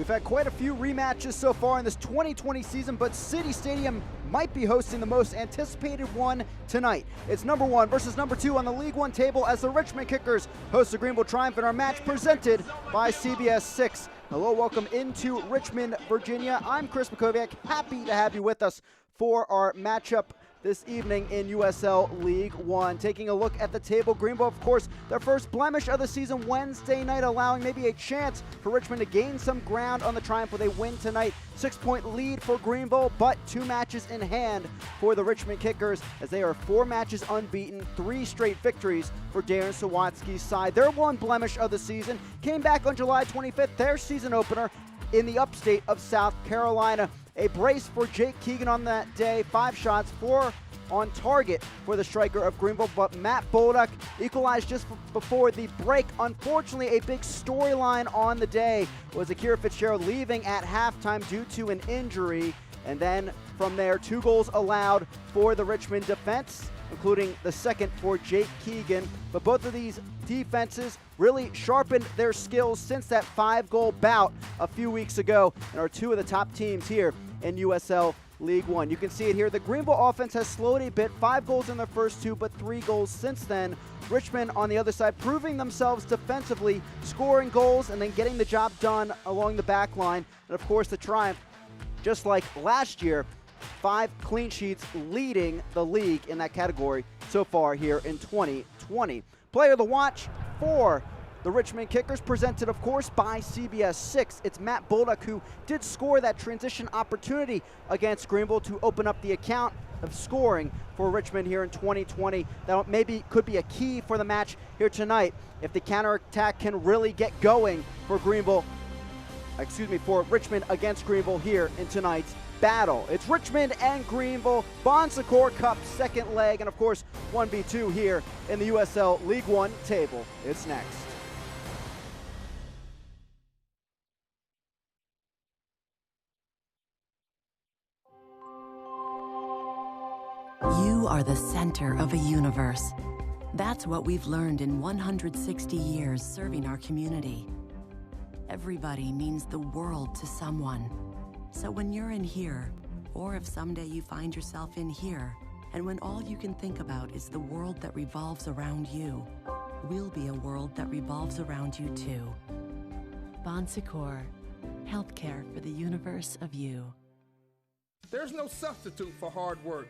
We've had quite a few rematches so far in this 2020 season, but City Stadium might be hosting the most anticipated one tonight. It's number 1 versus number 2 on the League One table as the Richmond Kickers host the Greenville Triumph in our match presented by CBS 6. Hello, welcome into Richmond, Virginia. I'm Chris Makoviak, happy to have you with us for our matchup this evening in USL League One. Taking a look at the table, Greenville, of course, their first blemish of the season Wednesday night, allowing maybe a chance for Richmond to gain some ground on the Triumph with a win tonight. 6-point lead for Greenville, but 2 matches in hand for the Richmond Kickers as they are 4 matches unbeaten, 3 straight victories for Darren Sawatsky's side. Their one blemish of the season came back on July 25th, their season opener in the upstate of South Carolina. A brace for Jake Keegan on that day, 5 shots, 4 on target for the striker of Greenville, but Matt Bolduck equalized just before the break. Unfortunately, a big storyline on the day was Akira Fitzgerald leaving at halftime due to an injury, and then from there, 2 goals allowed for the Richmond defense, including the second for Jake Keegan. But both of these defenses really sharpened their skills since that 5-goal bout a few weeks ago and are 2 of the top teams here in USL League One. You can see it here. The Greenville offense has slowed a bit. 5 goals in their first 2, but 3 goals since then. Richmond on the other side proving themselves defensively, scoring goals and then getting the job done along the back line. And of course the Triumph, just like last year, 5 clean sheets, leading the league in that category so far here in 2020. Player of the watch for the Richmond Kickers, presented, of course, by CBS 6. It's Matt Bolduck, who did score that transition opportunity against Greenville to open up the account of scoring for Richmond here in 2020. That maybe could be a key for the match here tonight if the counterattack can really get going for for Richmond against Greenville here in tonight's battle. It's Richmond and Greenville, Bon Secours Cup second leg, and of course 1v2 here in the USL League One table. It's next. You are the center of a universe. That's what we've learned in 160 years serving our community. Everybody means the world to someone. So when you're in here, or if someday you find yourself in here, and when all you can think about is the world that revolves around you, we'll be a world that revolves around you too. Bon Secours, healthcare for the universe of you. There's no substitute for hard work.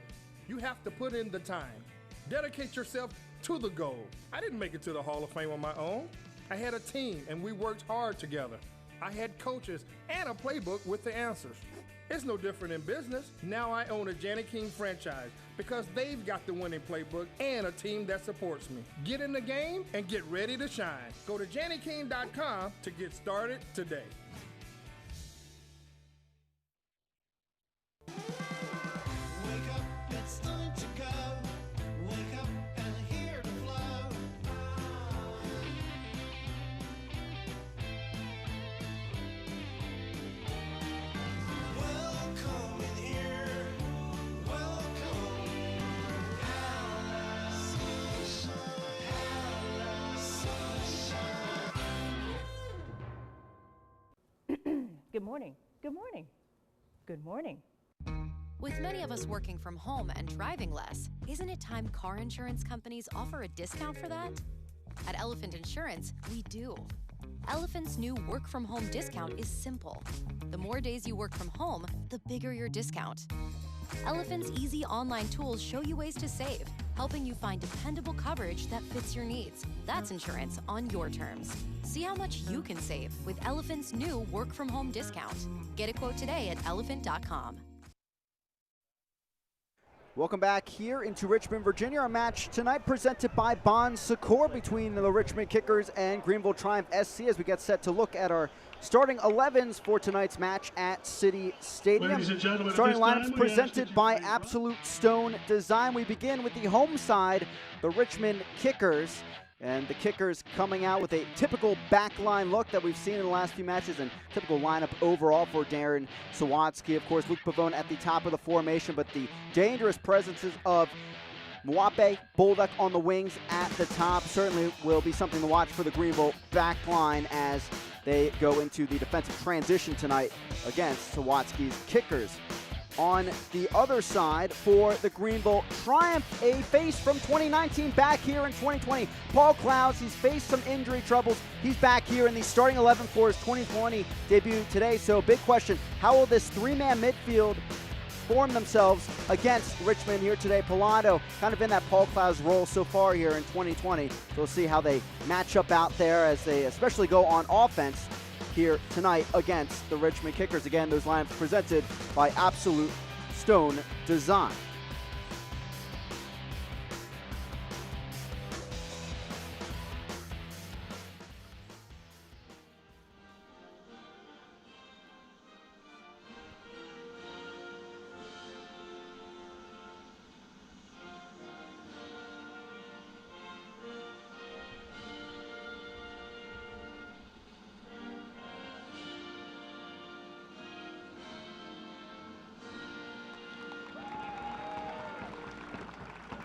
You have to put in the time. Dedicate yourself to the goal. I didn't make it to the Hall of Fame on my own. I had a team and we worked hard together. I had coaches and a playbook with the answers. It's no different in business. Now I own a Janny King franchise because they've got the winning playbook and a team that supports me. Get in the game and get ready to shine. Go to JannyKing.com to get started today. Good morning. Good morning. Good morning. With many of us working from home and driving less, isn't it time car insurance companies offer a discount for that? At Elephant Insurance, we do. Elephant's new work from home discount is simple. The more days you work from home, the bigger your discount. Elephant's easy online tools show you ways to save, helping you find dependable coverage that fits your needs. That's insurance on your terms. See how much you can save with Elephant's new work from home discount. Get a quote today at elephant.com. Welcome back here into Richmond, Virginia. Our match tonight presented by Bon Secours between the Richmond Kickers and Greenville Triumph SC as we get set to look at our starting 11s for tonight's match at City Stadium. Starting lineups presented by Absolute Stone Design. We begin with the home side, the Richmond Kickers. And the Kickers coming out with a typical backline look that we've seen in the last few matches and typical lineup overall for Darren Sawatsky. Of course, Luke Pavone at the top of the formation, but the dangerous presences of Mwape, Bolduck on the wings at the top certainly will be something to watch for the Greenville backline as they go into the defensive transition tonight against Sawatsky's Kickers. On the other side for the Greenville Triumph, a face from 2019 back here in 2020. Paul Clouds, he's faced some injury troubles. He's back here in the starting 11 for his 2020 debut today. So big question, how will this three-man midfield form themselves against Richmond here today? Pilato kind of in that Paul Clouds role so far here in 2020. So we'll see how they match up out there as they especially go on offense here tonight against the Richmond Kickers. Again, those lineups presented by Absolute Stone Design.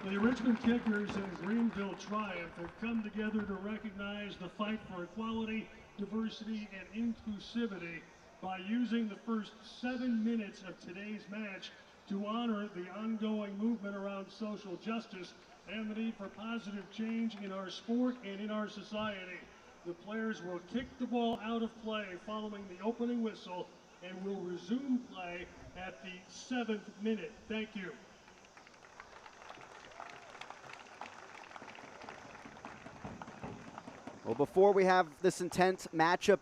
The Richmond Kickers and Greenville Triumph have come together to recognize the fight for equality, diversity, and inclusivity by using the first 7 minutes of today's match to honor the ongoing movement around social justice and the need for positive change in our sport and in our society. The players will kick the ball out of play following the opening whistle and will resume play at the 7th minute. Thank you. Well, before we have this intense matchup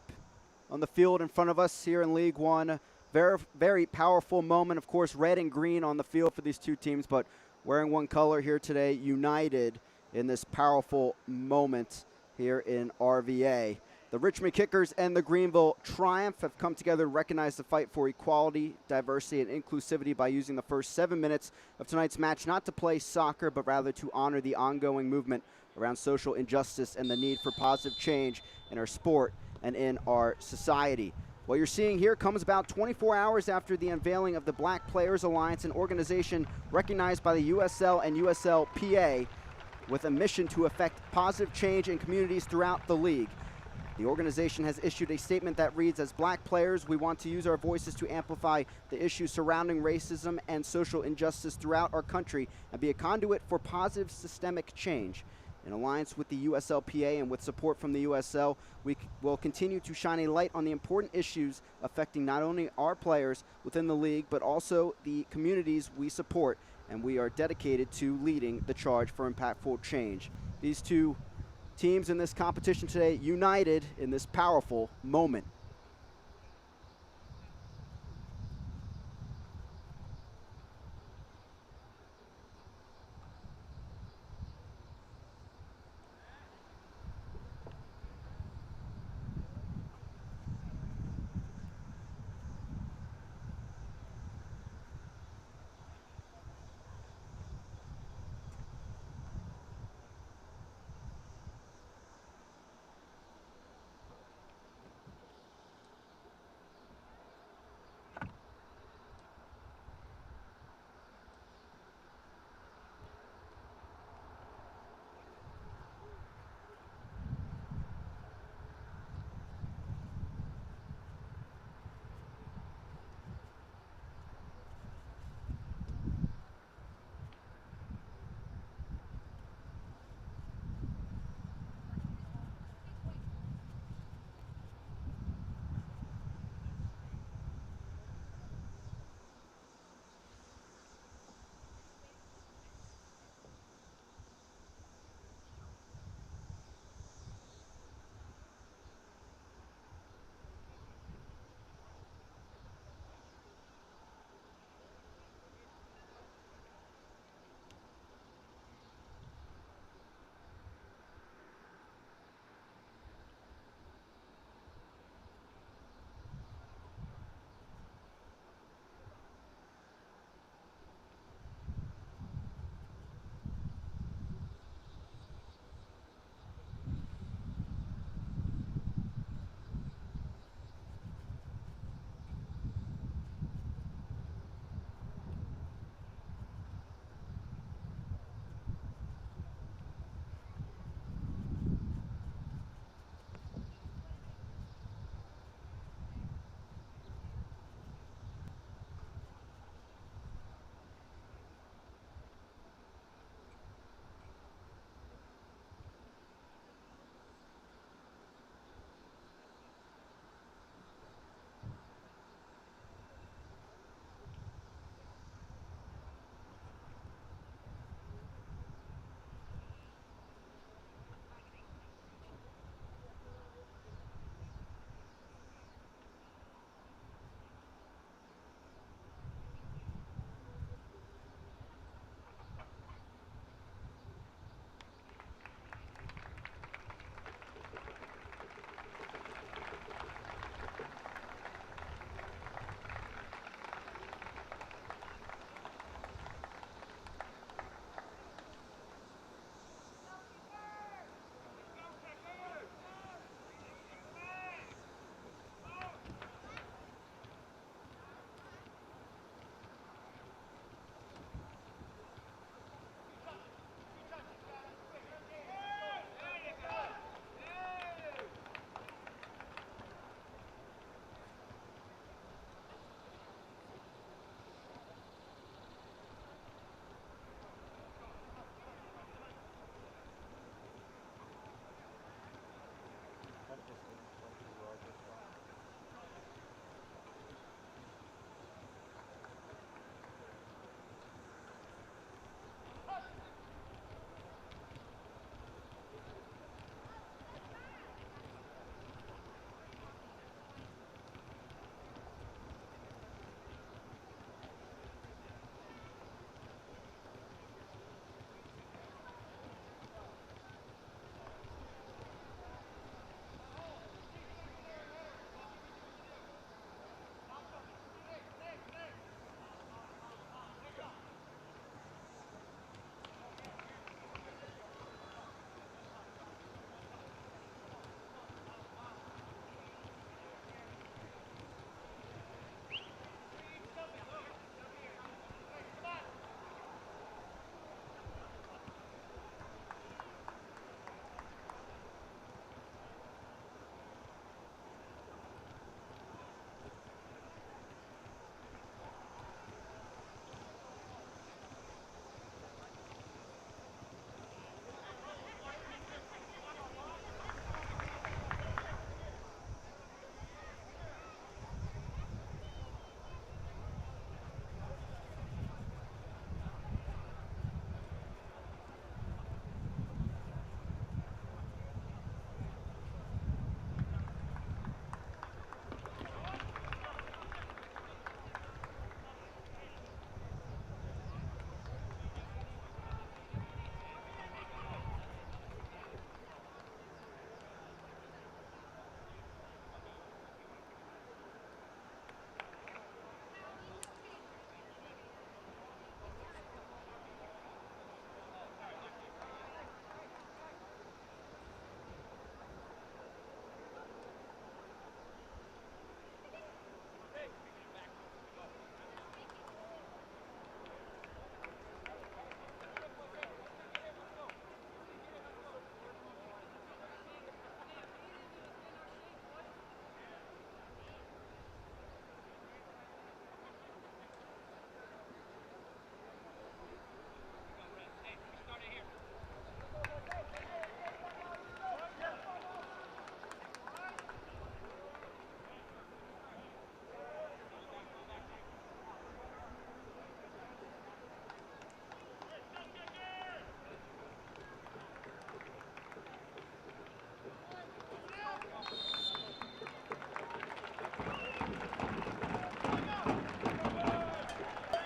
on the field in front of us here in League One, very, very powerful moment. Of course, red and green on the field for these two teams, but wearing one color here today, united in this powerful moment here in RVA. The Richmond Kickers and the Greenville Triumph have come together to recognize the fight for equality, diversity, and inclusivity by using the first 7 minutes of tonight's match not to play soccer, but rather to honor the ongoing movement around social injustice and the need for positive change in our sport and in our society. What you're seeing here comes about 24 hours after the unveiling of the Black Players Alliance, an organization recognized by the USL and USLPA with a mission to effect positive change in communities throughout the league. The organization has issued a statement that reads, "As Black players, we want to use our voices to amplify the issues surrounding racism and social injustice throughout our country and be a conduit for positive systemic change. In alliance with the USLPA and with support from the USL, we will continue to shine a light on the important issues affecting not only our players within the league, but also the communities we support, and we are dedicated to leading the charge for impactful change." These two teams in this competition today united in this powerful moment.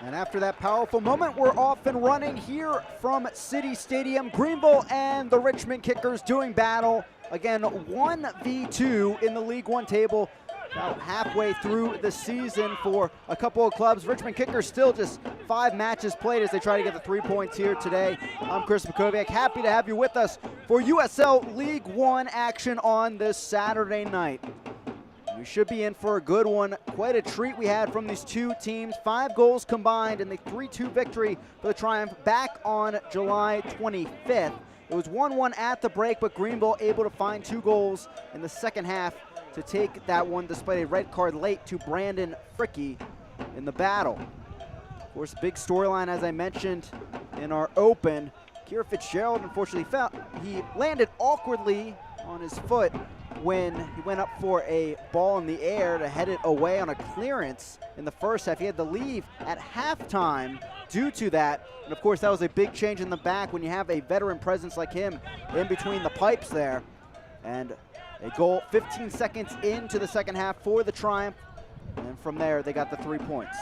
And after that powerful moment, we're off and running here from City Stadium. Greenville and the Richmond Kickers doing battle. Again, 1v2 in the League One table. About halfway through the season for a couple of clubs. Richmond Kickers still just 5 matches played as they try to get the 3 points here today. I'm Chris Makoviak, happy to have you with us for USL League One action on this Saturday night. We should be in for a good one. Quite a treat we had from these two teams. 5 goals combined in the 3-2 victory for the Triumph back on July 25th. It was 1-1 at the break, but Greenville able to find 2 goals in the second half to take that one despite a red card late to Brandon Fricky in the battle. Of course, a big storyline, as I mentioned in our open. Kira Fitzgerald unfortunately fell. He landed awkwardly on his foot when he went up for a ball in the air to head it away on a clearance in the first half. He had to leave at halftime due to that. And of course, that was a big change in the back when you have a veteran presence like him in between the pipes there. And a goal 15 seconds into the second half for the Triumph. And from there, they got the 3 points.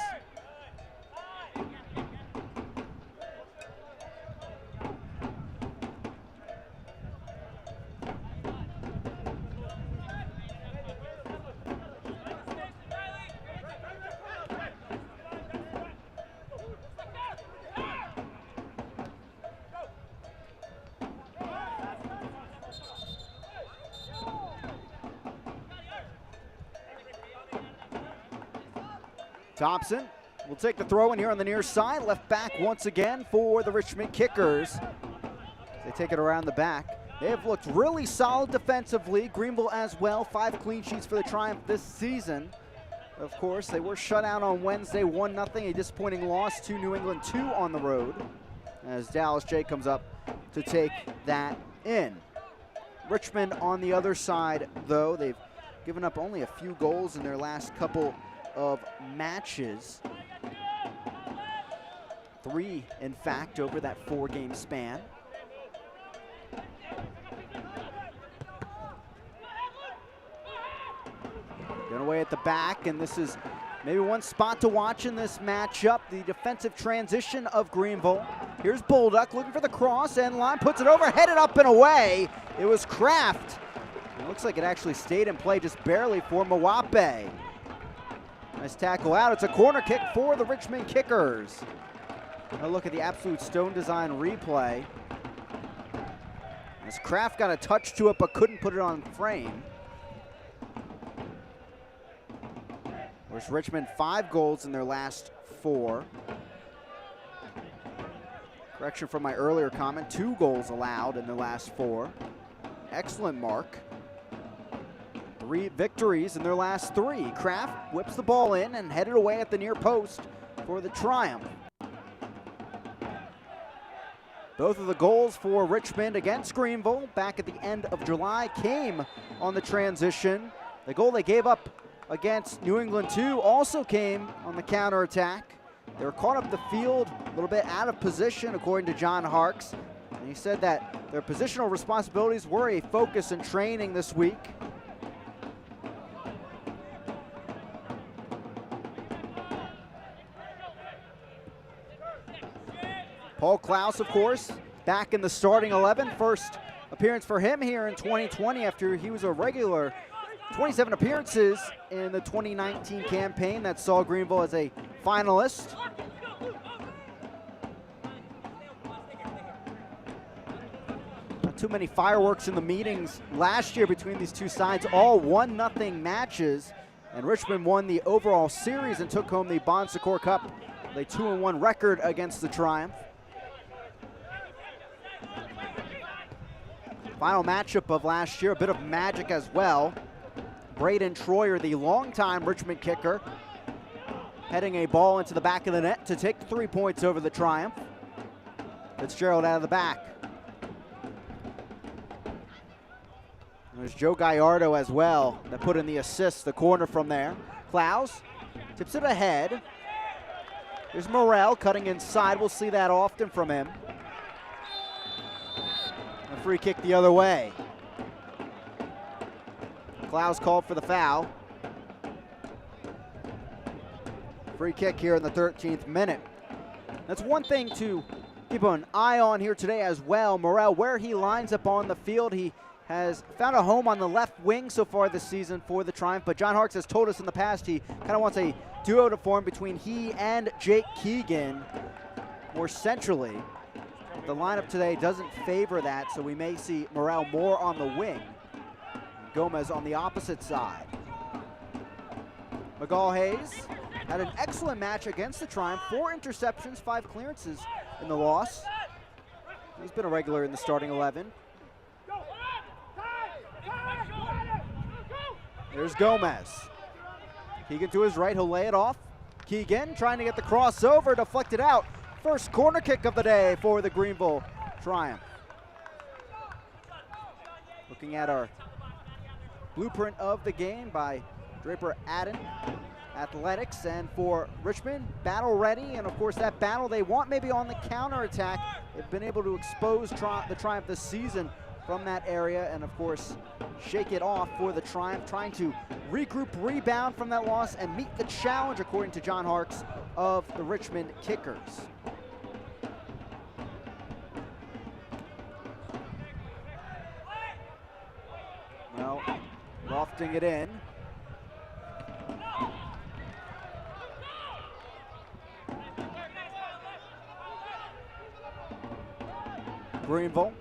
Thompson will take the throw in here on the near side. Left back once again for the Richmond Kickers. They take it around the back. They have looked really solid defensively. Greenville as well. 5 clean sheets for the Triumph this season. Of course, they were shut out on Wednesday, 1-0. A disappointing loss to New England 2 on the road as Dallas J comes up to take that in. Richmond on the other side, though, they've given up only a few goals in their last couple of matches. 3, in fact, over that 4-game span. Going away at the back, and this is maybe one spot to watch in this matchup, the defensive transition of Greenville. Here's Bolduc looking for the cross, and line puts it over, headed up and away. It was Kraft. It looks like it actually stayed in play just barely for Mwape. Nice tackle out. It's a corner kick for the Richmond Kickers. A look at the absolute stone design replay. As Kraft got a touch to it but couldn't put it on frame. Whereas Richmond 5 goals in their last 4. Correction from my earlier comment, 2 goals allowed in their last 4. Excellent mark. 3 victories in their last 3. Kraft whips the ball in and headed away at the near post for the Triumph. Both of the goals for Richmond against Greenville back at the end of July came on the transition. The goal they gave up against New England 2 also came on the counterattack. They were caught up the field a little bit out of position, according to John Harks. And he said that their positional responsibilities were a focus in training this week. Paul Klaus, of course, back in the starting 11. First appearance for him here in 2020 after he was a regular. 27 appearances in the 2019 campaign that saw Greenville as a finalist. Not too many fireworks in the meetings last year between these two sides, all 1-0 matches. And Richmond won the overall series and took home the Bon Secours Cup with a 2-1 record against the Triumph. Final matchup of last year, a bit of magic as well. Braden Troyer, the longtime Richmond kicker, heading a ball into the back of the net to take the 3 points over the Triumph. Fitzgerald out of the back. There's Joe Gallardo as well that put in the assist, the corner from there. Klaus tips it ahead. There's Morrell cutting inside. We'll see that often from him. A free kick the other way. Klaus called for the foul. Free kick here in the 13th minute. That's one thing to keep an eye on here today as well. Morrell, where he lines up on the field, he has found a home on the left wing so far this season for the Triumph, but John Harkes has told us in the past he kind of wants a duo to form between he and Jake Keegan more centrally. The lineup today doesn't favor that, so we may see Morrell more on the wing. And Gomez on the opposite side. McGall Hayes had an excellent match against the Triumph. 4 interceptions, 5 clearances in the loss. He's been a regular in the starting 11. There's Gomez. Keegan to his right, he'll lay it off. Keegan trying to get the crossover, deflected out. First corner kick of the day for the Greenville Triumph. Looking at our blueprint of the game by Draper Adden Athletics, and for Richmond, battle ready, and of course that battle they want maybe on the counterattack. They've been able to expose the Triumph this season from that area, and of course shake it off for the Triumph, trying to regroup, rebound from that loss, and meet the challenge, according to John Harkes, of the Richmond Kickers. Well, lofting it in. Greenville.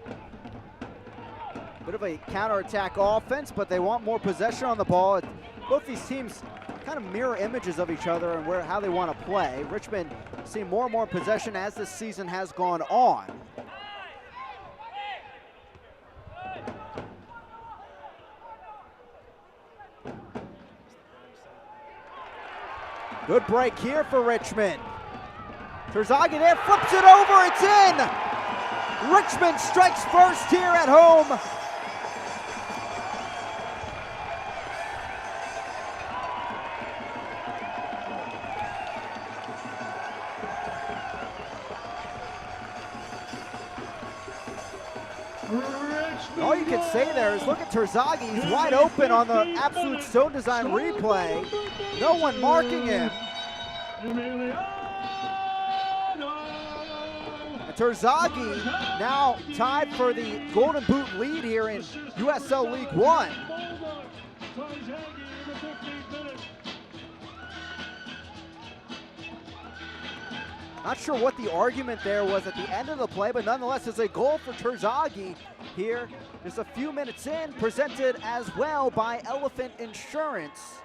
Bit of a counterattack offense, but they want more possession on the ball. Both these teams kind of mirror images of each other and how they want to play. Richmond seeing more and more possession as this season has gone on. Good break here for Richmond. Terzaghi there, flips it over, it's in! Richmond strikes first here at home. All you can say there is look at Terzaghi. He's wide open on the absolute stone design replay. No one marking him. And Terzaghi now tied for the Golden Boot lead here in USL League One. Not sure what the argument there was at the end of the play, but nonetheless, it's a goal for Terzaghi here. Just a few minutes in, presented as well by Elephant Insurance.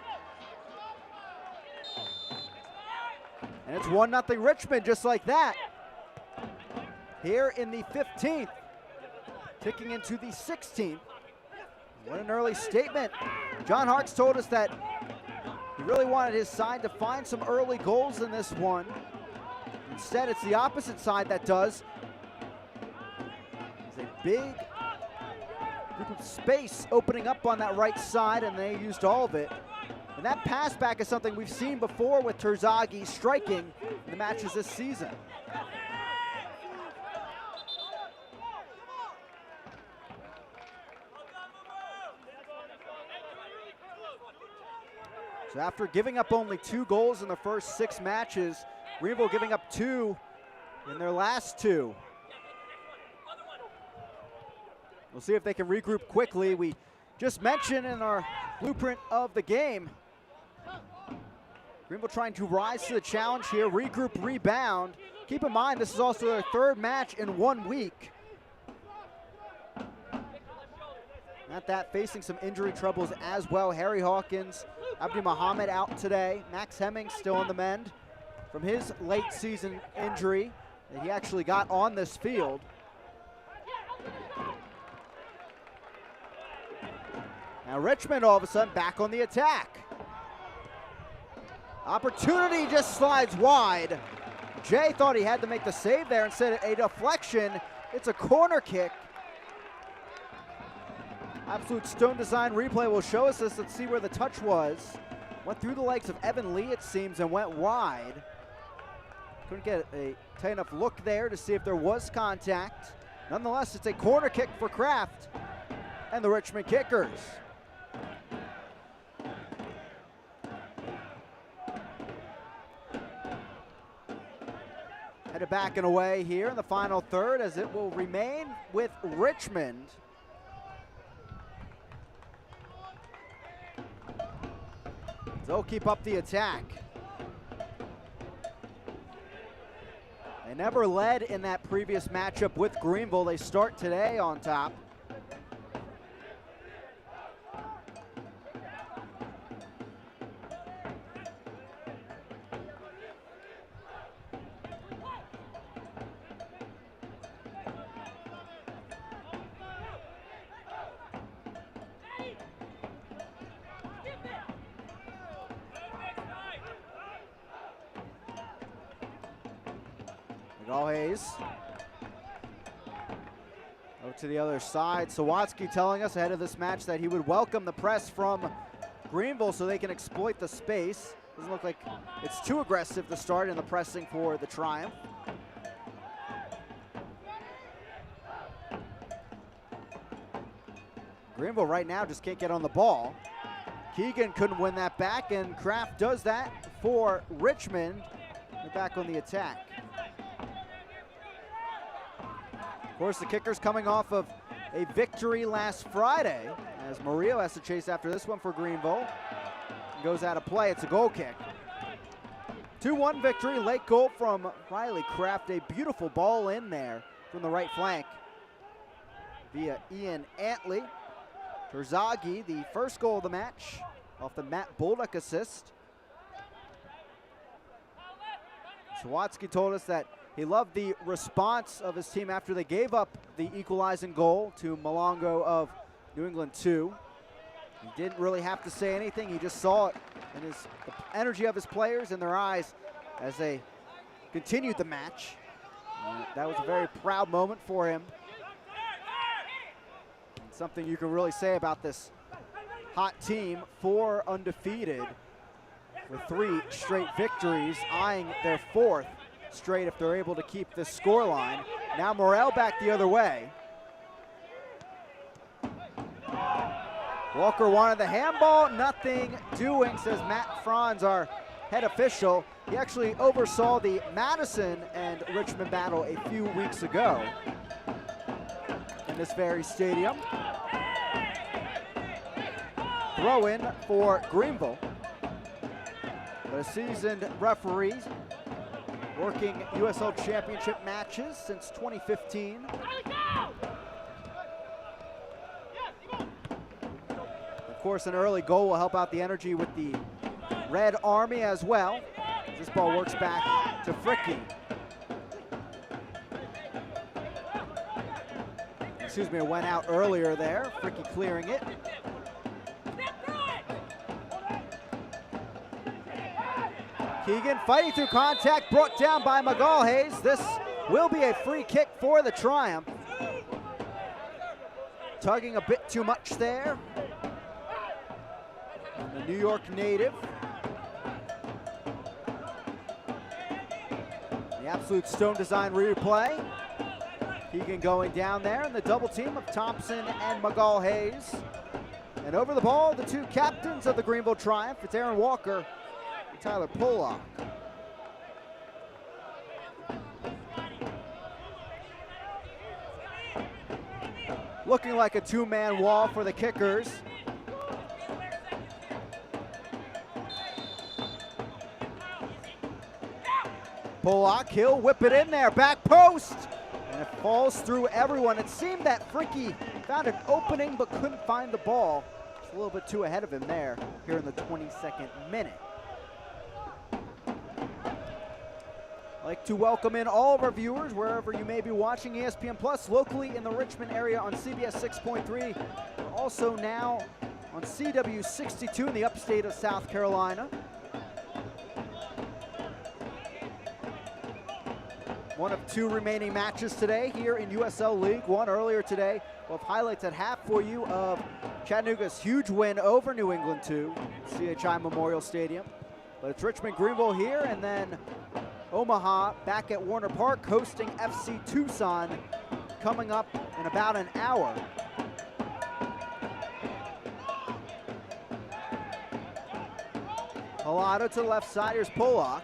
And it's 1-0 Richmond, just like that. Here in the 15th, ticking into the 16th. What an early statement. John Harkes told us that he really wanted his side to find some early goals in this one. Instead, it's the opposite side that does. There's a big group of space opening up on that right side, and they used all of it. And that pass back is something we've seen before with Terzaghi striking in the matches this season. So after giving up only 2 goals in the first 6 matches, Greenville giving up 2 in their last 2. We'll see if they can regroup quickly. We just mentioned in our blueprint of the game, Greenville trying to rise to the challenge here, regroup, rebound. Keep in mind, this is also their 3rd match in 1 week. At that, facing some injury troubles as well. Harry Hawkins, Abdi Muhammad out today. Max Hemming still on the mend from his late season injury that he actually got on this field. Now Richmond all of a sudden back on the attack. Opportunity just slides wide. Jay thought he had to make the save there. Instead, a deflection. It's a corner kick. Absolute stone design replay will show us this. Let's see where the touch was. Went through the legs of Evan Lee, it seems, and went wide. Couldn't get a tight enough look there to see if there was contact. Nonetheless, it's a corner kick for Kraft and the Richmond Kickers. headed back and away here in the final third, as it will remain with Richmond. They'll keep up the attack. They never led in that previous matchup with Greenville. They start today on top. Hayes out to the other side. Sawatsky telling us ahead of this match that he would welcome the press from Greenville so they can exploit the space. Doesn't look like it's too aggressive to start in the pressing for the Triumph. Greenville right now just can't get on the ball. Keegan couldn't win that back, and Kraft does that for Richmond. They're back on the attack. Of course, the Kickers coming off of a victory last Friday, as Murillo has to chase after this one for Greenville. Goes out of play. It's a goal kick. 2-1 victory. Late goal from Riley Kraft. A beautiful ball in there from the right flank via Ian Antley. Terzaghi, the first goal of the match, off the Matt Bolduc assist. Sawatsky told us that he loved the response of his team after they gave up the equalizing goal to Malongo of New England 2. He didn't really have to say anything. He just saw it in the energy of his players in their eyes as they continued the match. That was a very proud moment for him. And something you can really say about this hot team, 4 undefeated with 3 straight victories, eyeing their 4th straight if they're able to keep this scoreline. Now Morrell back the other way. Walker wanted the handball, nothing doing, says Matt Franz, our head official. He actually oversaw the Madison and Richmond battle a few weeks ago in this very stadium. Throw in for Greenville. But a seasoned referee working USL Championship matches since 2015. Of course, an early goal will help out the energy with the Red Army as well. This ball works back to Fricky. Excuse me, it went out earlier there. Fricky clearing it. Keegan fighting through contact, brought down by McGallhays. This will be a free kick for the Triumph. Tugging a bit too much there. And the New York native. The absolute stone design replay. Keegan going down there, and the double team of Thompson and McGallhays. And over the ball, the 2 captains of the Greenville Triumph. It's Aaron Walker and Tyler Pollock. Looking like a 2-man wall for the Kickers. Pollock, he'll whip it in there, back post, and it falls through everyone. It seemed that Fricky found an opening but couldn't find the ball. It's a little bit too ahead of him there here in the 22nd minute. I'd like to welcome in all of our viewers wherever you may be watching ESPN Plus, locally in the Richmond area on CBS 6.3. We're also now on CW 62 in the upstate of South Carolina. One of 2 remaining matches today here in USL League. One earlier today. We'll have highlights at half for you of Chattanooga's huge win over New England 2, CHI Memorial Stadium. But it's Richmond Greenville here, and then Omaha back at Warner Park hosting FC Tucson coming up in about an hour. Halado to the left side, here's Pollock.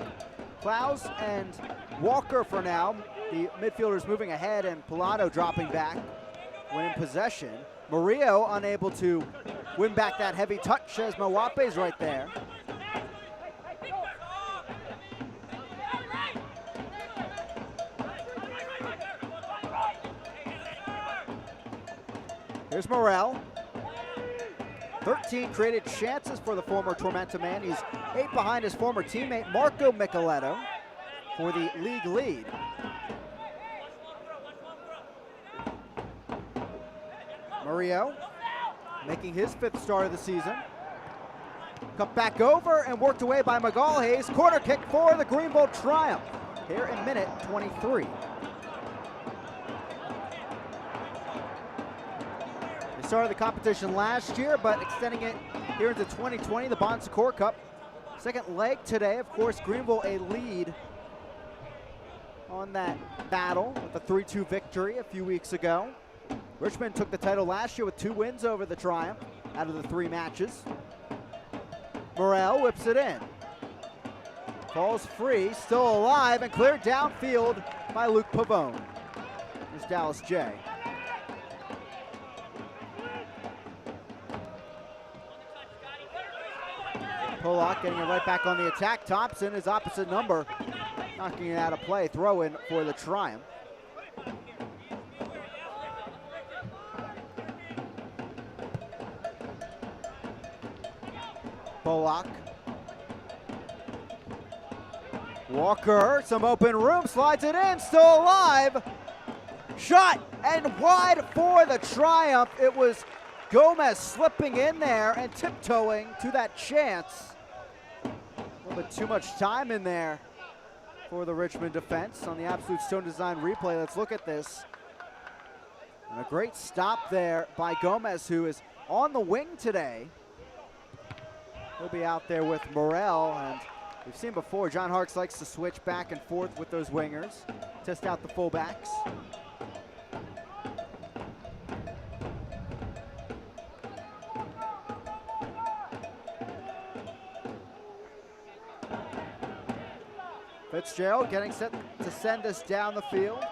Klaus and Walker for now. The midfielders moving ahead and Pilato dropping back when in possession. Murillo unable to win back that heavy touch as Mawape's right there. Here's Morel. 13 created chances for the former Tormenta man. He's 8 behind his former teammate Marco Micheletto for the league lead. Murillo making his 5th start of the season. Cut back over and worked away by Magalhaes. Corner kick for the Greenville Triumph here in minute 23. They started the competition last year, but extending it here into 2020, the Bon Secours Cup. Second leg today, of course, Greenville a lead on that battle with a 3-2 victory a few weeks ago. Richmond took the title last year with 2 wins over the Triumph out of the 3 matches. Morel whips it in. Falls free, still alive, and cleared downfield by Luke Pavone. Here's Dallas J. Pollock getting it right back on the attack. Thompson, his opposite number, knocking it out of play. Throw in for the Triumph. Pollock. Walker, some open room, slides it in, still alive. Shot and wide for the Triumph. It was Gomez slipping in there and tiptoeing to that chance. A little bit too much time in there for the Richmond defense on the Absolute Stone Design replay. Let's look at this. And a great stop there by Gomez, who is on the wing today. He'll be out there with Morel, and we've seen before, John Harkes likes to switch back and forth with those wingers, test out the fullbacks. Fitzgerald getting set to send us down the field.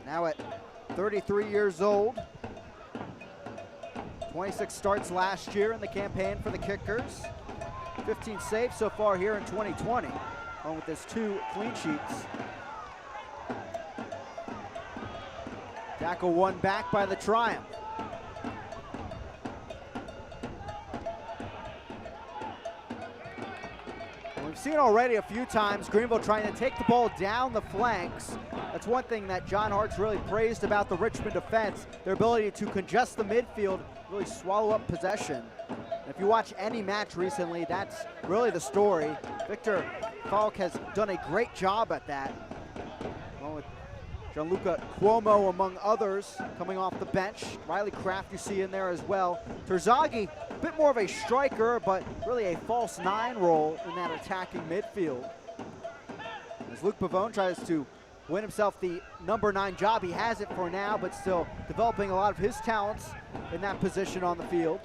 Now at 33 years old. 26 starts last year in the campaign for the Kickers. 15 saves so far here in 2020, along with his 2 clean sheets. Tackle won back by the Triumph. We've seen already a few times Greenville trying to take the ball down the flanks. That's one thing that John Harkes really praised about the Richmond defense, their ability to congest the midfield, really swallow up possession. And if you watch any match recently, that's really the story. Victor Falk has done a great job at that, along with Gianluca Cuomo among others coming off the bench. Riley Kraft you see in there as well. Terzaghi, a bit more of a striker, but really a false 9 role in that attacking midfield. As Luke Pavone tries to win himself the number 9 job, he has it for now, but still developing a lot of his talents in that position on the field.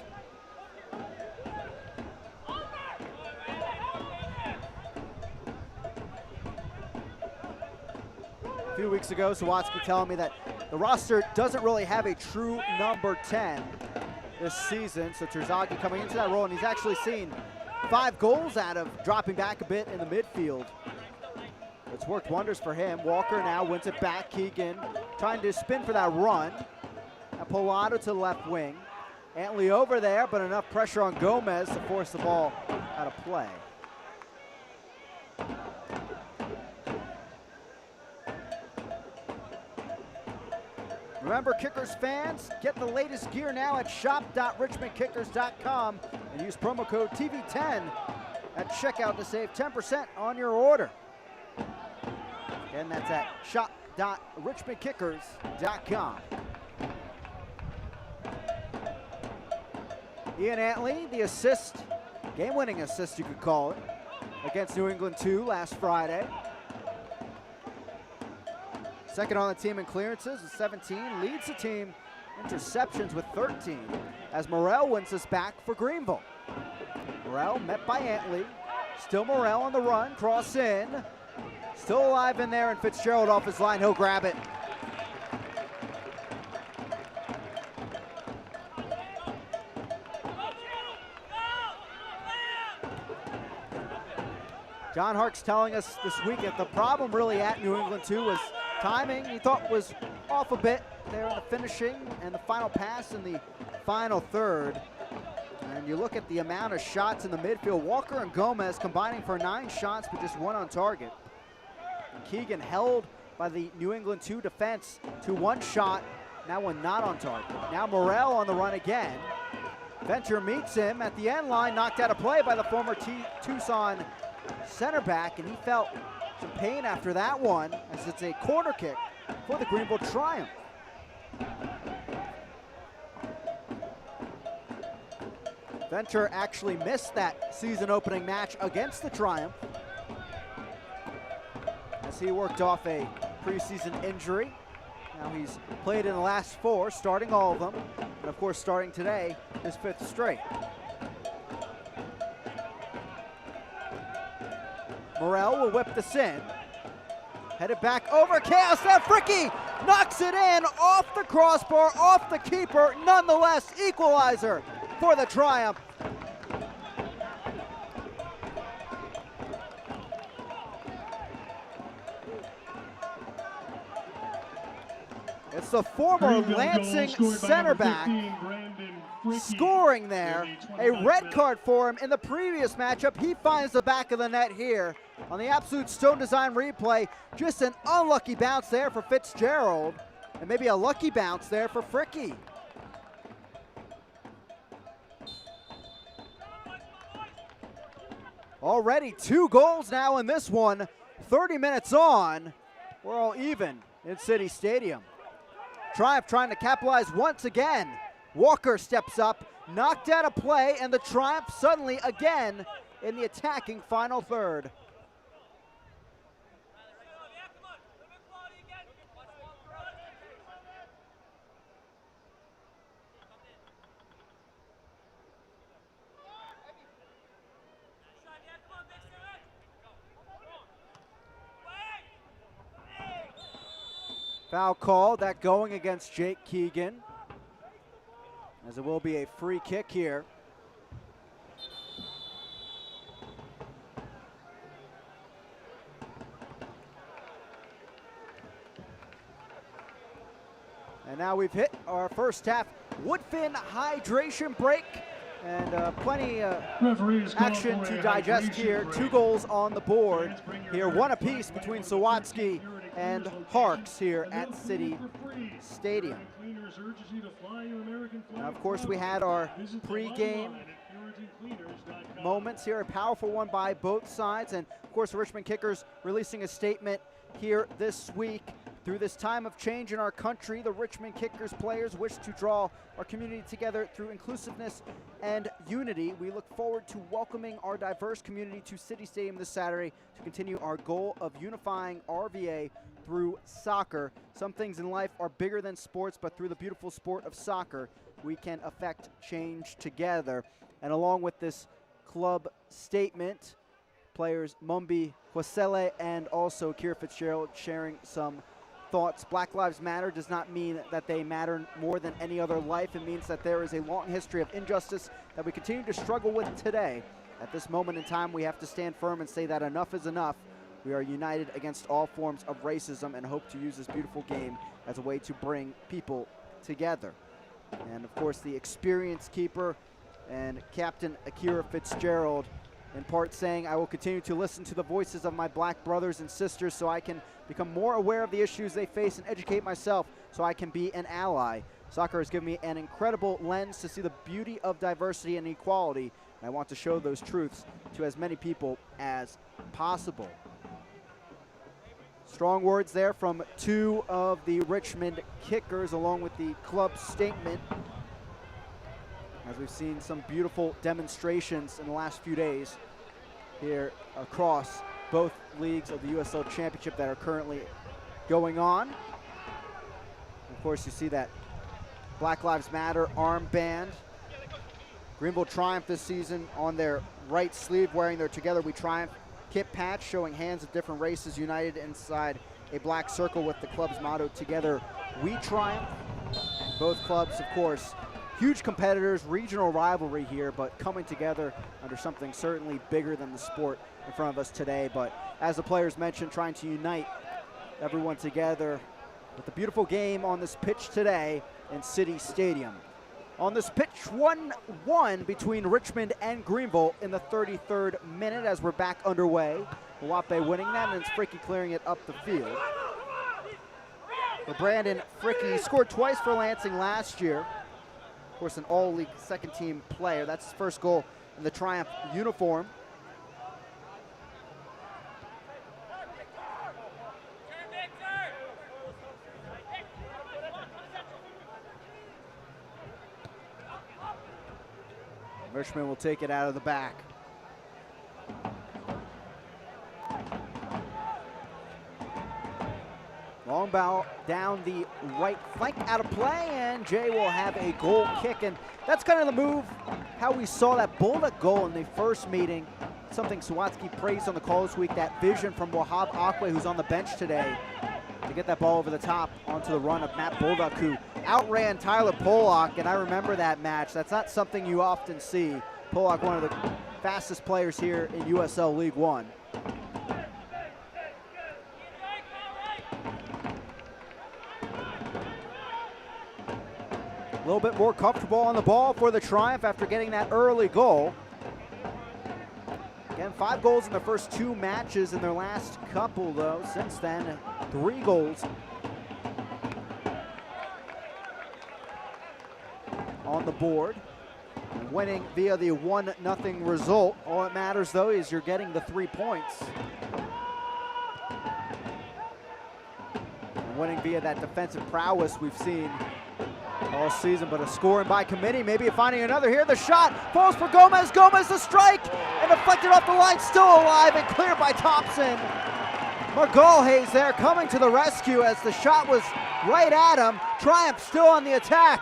A few weeks ago, Sawatsky telling me that the roster doesn't really have a true number 10 this season. So Terzaghi coming into that role, and he's actually seen 5 goals out of dropping back a bit in the midfield. It's worked wonders for him. Walker now wins it back. Keegan trying to spin for that run. Now Pilato to the left wing. Antley over there, but enough pressure on Gomez to force the ball out of play. Remember, Kickers fans, get the latest gear now at shop.richmondkickers.com and use promo code TV10 at checkout to save 10% on your order. Again, that's at shop.richmondkickers.com. Ian Antley, the assist, game-winning assist you could call it, against New England 2 last Friday. Second on the team in clearances with 17, leads the team interceptions with 13 as Morel wins this back for Greenville. Morel met by Antley, Still Morrell on the run, cross in. Still alive in there, and Fitzgerald off his line, he'll grab it. John Hark's telling us this week that the problem really at New England too was timing. He thought was off a bit there in the finishing and the final pass in the final third. And you look at the amount of shots in the midfield. Walker and Gomez combining for 9 shots, but just 1 on target. Keegan held by the New England 2 defense to 1 shot, now 1 not on target. Now Morrell on the run again. Venter meets him at the end line, knocked out of play by the former Tucson center back, and he felt some pain after that one, as it's a corner kick for the Greenville Triumph. Venter actually missed that season opening match against the Triumph as he worked off a preseason injury. Now he's played in the last 4, starting all of them, and of course starting today, his 5th straight. Morrell will whip this in. Headed back over, chaos now, Fricky knocks it in off the crossbar, off the keeper, nonetheless equalizer for the Triumph. It's the former Lansing center back scoring there. A red card for him in the previous matchup. He finds the back of the net here on the absolute stone design replay. Just an unlucky bounce there for Fitzgerald, and maybe a lucky bounce there for Fricky. Already 2 goals now in this one. 30 minutes on, we're all even in City Stadium. Triumph trying to capitalize once again. Walker steps up, knocked out of play, and the Triumph suddenly again in the attacking final third. Foul call, that going against Jake Keegan, as it will be a free kick here. And now we've hit our first half Woodfin hydration break, and plenty action to digest here. 2 goals on the board here, 1 apiece between Sawatsky and Harks here at City Stadium. Now, of course, we had our pre-game moments here, a powerful one by both sides, and of course the Richmond Kickers releasing a statement here this week. Through this time of change in our country, the Richmond Kickers players wish to draw our community together through inclusiveness and unity. We look forward to welcoming our diverse community to City Stadium this Saturday to continue our goal of unifying RVA through soccer. Some things in life are bigger than sports, but through the beautiful sport of soccer, we can affect change together. And along with this club statement, players Mumbi Kwesele and also Kira Fitzgerald sharing some thoughts. Black Lives Matter does not mean that they matter more than any other life. It means that there is a long history of injustice that we continue to struggle with today. At this moment in time, we have to stand firm and say that enough is enough. We are united against all forms of racism and hope to use this beautiful game as a way to bring people together. And of course, the experienced keeper and captain Akira Fitzgerald in part saying, I will continue to listen to the voices of my black brothers and sisters so I can become more aware of the issues they face and educate myself so I can be an ally. Soccer has given me an incredible lens to see the beauty of diversity and equality, and I want to show those truths to as many people as possible. Strong words there from 2 of the Richmond Kickers along with the club statement, as we've seen some beautiful demonstrations in the last few days here across both leagues of the USL Championship that are currently going on. Of course, you see that Black Lives Matter armband. Greenville Triumph this season on their right sleeve wearing their Together We Triumph kit patch showing hands of different races united inside a black circle with the club's motto, Together We Triumph. Both clubs, of course, huge competitors, regional rivalry here, but coming together under something certainly bigger than the sport in front of us today. But as the players mentioned, trying to unite everyone together with the beautiful game on this pitch today in City Stadium. On this pitch, 1-1 between Richmond and Greenville in the 33rd minute as we're back underway. Mwape winning that, and it's Fricky clearing it up the field. For Brandon Fricky, he scored twice for Lansing last year. Of course, an all-league second-team player. That's his first goal in the Triumph uniform. Richmond will take it out of the back. Long ball down the right flank, out of play, and Jay will have a goal kick. And that's kind of the move, how we saw that Bullock goal in the first meeting. Something Sawatsky praised on the call this week, that vision from Wahab Akwe, who's on the bench today, to get that ball over the top onto the run of Matt Bullock, who outran Tyler Pollock, and I remember that match. That's not something you often see. Pollock, one of the fastest players here in USL League One. A little bit more comfortable on the ball for the Triumph after getting that early goal. Again, 5 goals in their first 2 matches. In their last couple, though, since then, 3 goals on the board. And winning via the 1-0 result. All that matters, though, is you're getting the 3 points. And winning via that defensive prowess we've seen all season, but a scoring by committee, maybe finding another here. The shot falls for Gomez. Gomez the strike, and deflected off the line, still alive and cleared by Thompson. Margolhays there coming to the rescue as the shot was right at him. Triumph still on the attack.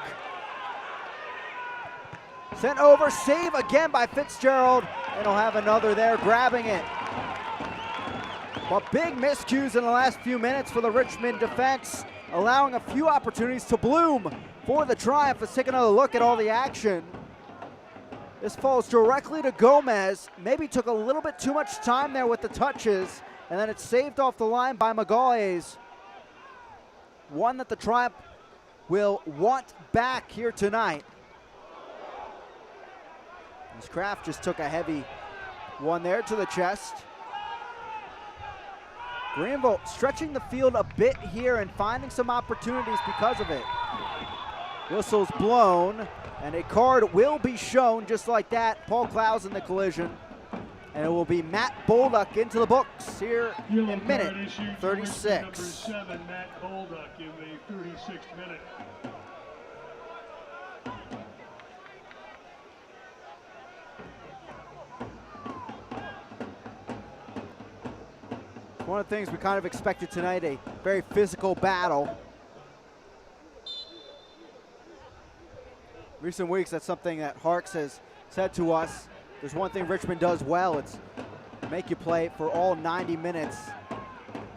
Sent over, save again by Fitzgerald, and he'll have another there grabbing it. But big miscues in the last few minutes for the Richmond defense, allowing a few opportunities to bloom for the Triumph. Let's take another look at all the action. This falls directly to Gomez. Maybe took a little bit too much time there with the touches, and then it's saved off the line by Margolhays. One that the Triumph will want back here tonight. As Kraft just took a heavy one there to the chest. Greenville stretching the field a bit here and finding some opportunities because of it. Whistle's blown, and a card will be shown just like that. Paul Clowes in the collision, and it will be Matt Bolduck into the books here in minute 36. Number 7, Matt Bolduck in the 36th minute. One of the things we kind of expected tonight, a very physical battle. Recent weeks, that's something that Harks has said to us. There's one thing Richmond does well, it's make you play for all 90 minutes.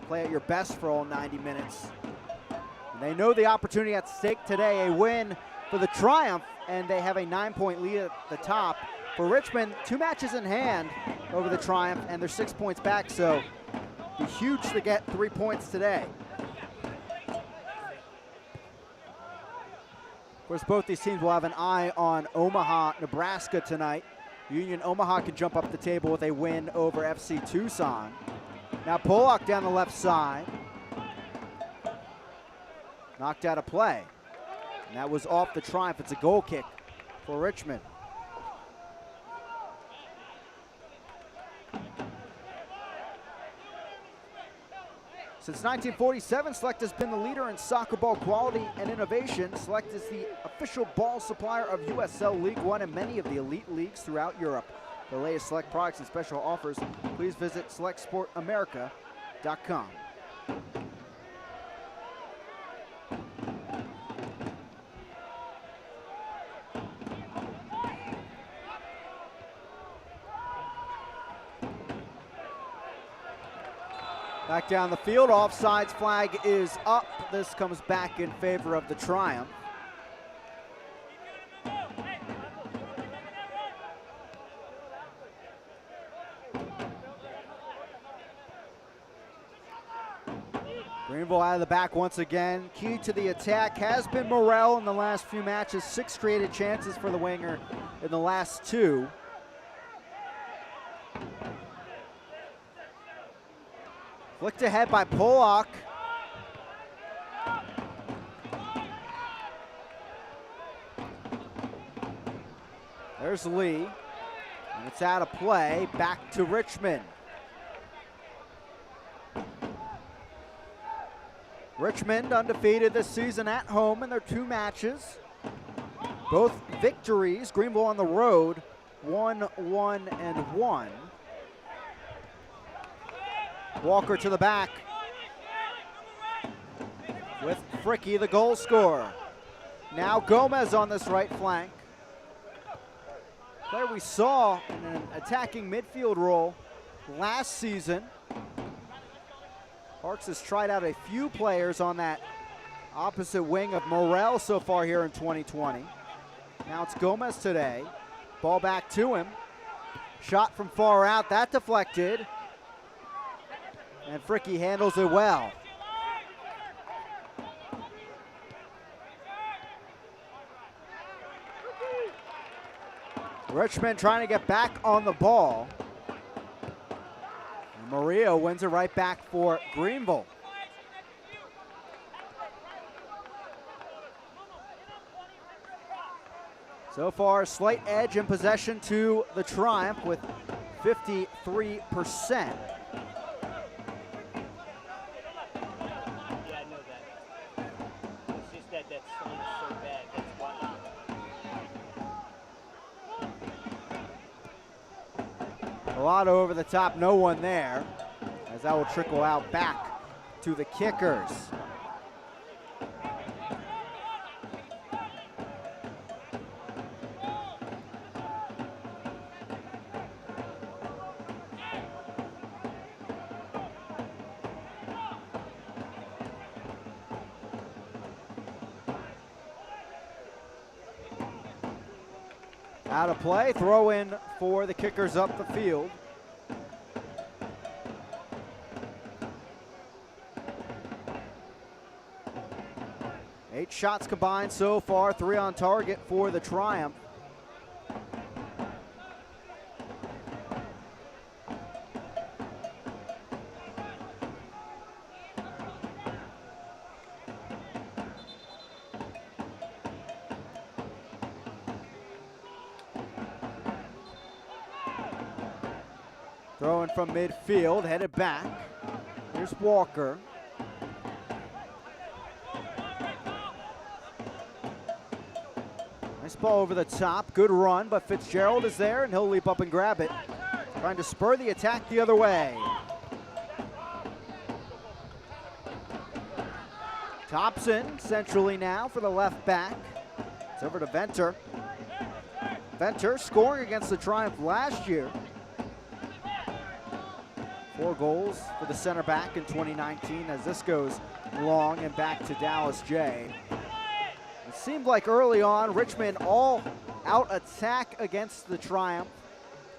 Play at your best for all 90 minutes. And they know the opportunity at stake today, a win for the Triumph, and they have a 9-point lead at the top. For Richmond, 2 matches in hand over the Triumph, and they're 6 points back, so it'd be huge to get 3 points today. Of course, both these teams will have an eye on Omaha, Nebraska tonight. Union Omaha could jump up the table with a win over FC Tucson. Now Pollock down the left side. Knocked out of play. And that was off the Triumph. It's a goal kick for Richmond. Since 1947, Select has been the leader in soccer ball quality and innovation. Select is the official ball supplier of USL League One and many of the elite leagues throughout Europe. For the latest Select products and special offers, please visit selectsportamerica.com. Back down the field, offsides flag is up. This comes back in favor of the Triumph. Greenville out of the back once again. Key to the attack has been Morrell in the last few matches. 6 created chances for the winger in the last 2. Flicked ahead by Pollock. There's Lee. And it's out of play. Back to Richmond. Richmond undefeated this season at home in their 2 matches. Both victories. Greenville on the road, 1-1-1. Walker to the back with Fricky, the goal scorer. Now Gomez on this right flank. Player we saw in an attacking midfield role last season. Parks has tried out a few players on that opposite wing of Morrell so far here in 2020. Now it's Gomez today. Ball back to him. Shot from far out, that deflected. And Fricky handles it well. Richmond trying to get back on the ball. And Maria wins it right back for Greenville. So far, a slight edge in possession to the Triumph with 53%. Lot over the top, no one there, as that will trickle out back to the kickers. Out of play, throw in for the kickers up the field. Eight shots combined so far, 3 on target for the Triumph. Throwing from midfield, headed back. Here's Walker. Nice ball over the top, good run, but Fitzgerald is there and he'll leap up and grab it. Trying to spur the attack the other way. Thompson centrally now for the left back. It's over to Venter. Venter scoring against the Triumph last year. 4 goals for the center back in 2019 as this goes long and back to Dallas J. It seemed like early on Richmond all out attack against the Triumph.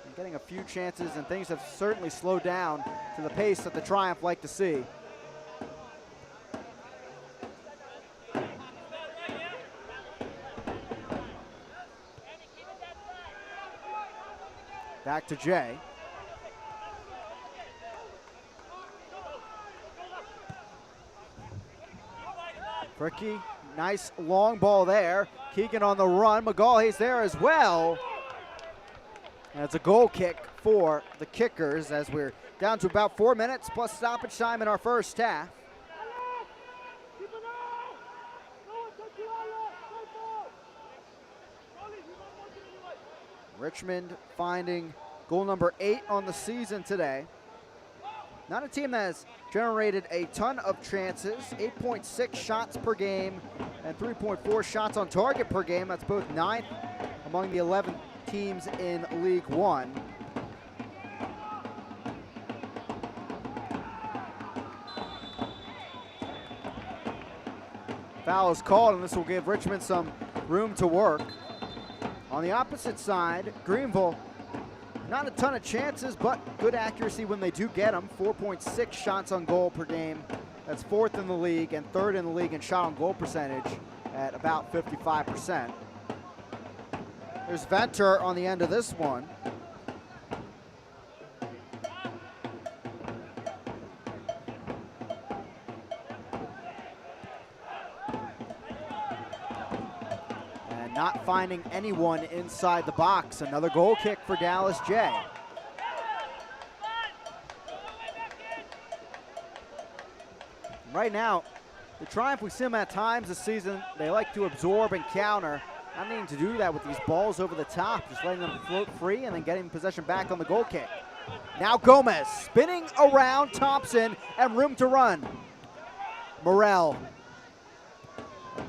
And getting a few chances and things have certainly slowed down to the pace that the Triumph like to see. Back to Jay. Fricky, nice long ball there. Keegan on the run. McGawley's there as well. And it's a goal kick for the kickers as we're down to about 4 minutes plus stoppage time in our first half. Richmond finding goal number 8 on the season today. Not a team that has generated a ton of chances, 8.6 shots per game and 3.4 shots on target per game. That's both 9th among the 11 teams in League One. Foul is called, and this will give Richmond some room to work. On the opposite side, Greenville, not a ton of chances, but good accuracy when they do get them. 4.6 shots on goal per game. That's 4th in the league and 3rd in the league in shot on goal percentage at about 55%. There's Venter on the end of this one. And not finding anyone inside the box. Another goal kick for Dallas J. Right now, the Triumph, we see them at times this season, they like to absorb and counter. Not needing to do that with these balls over the top, just letting them float free and then getting possession back on the goal kick. Now Gomez spinning around Thompson and room to run. Morel.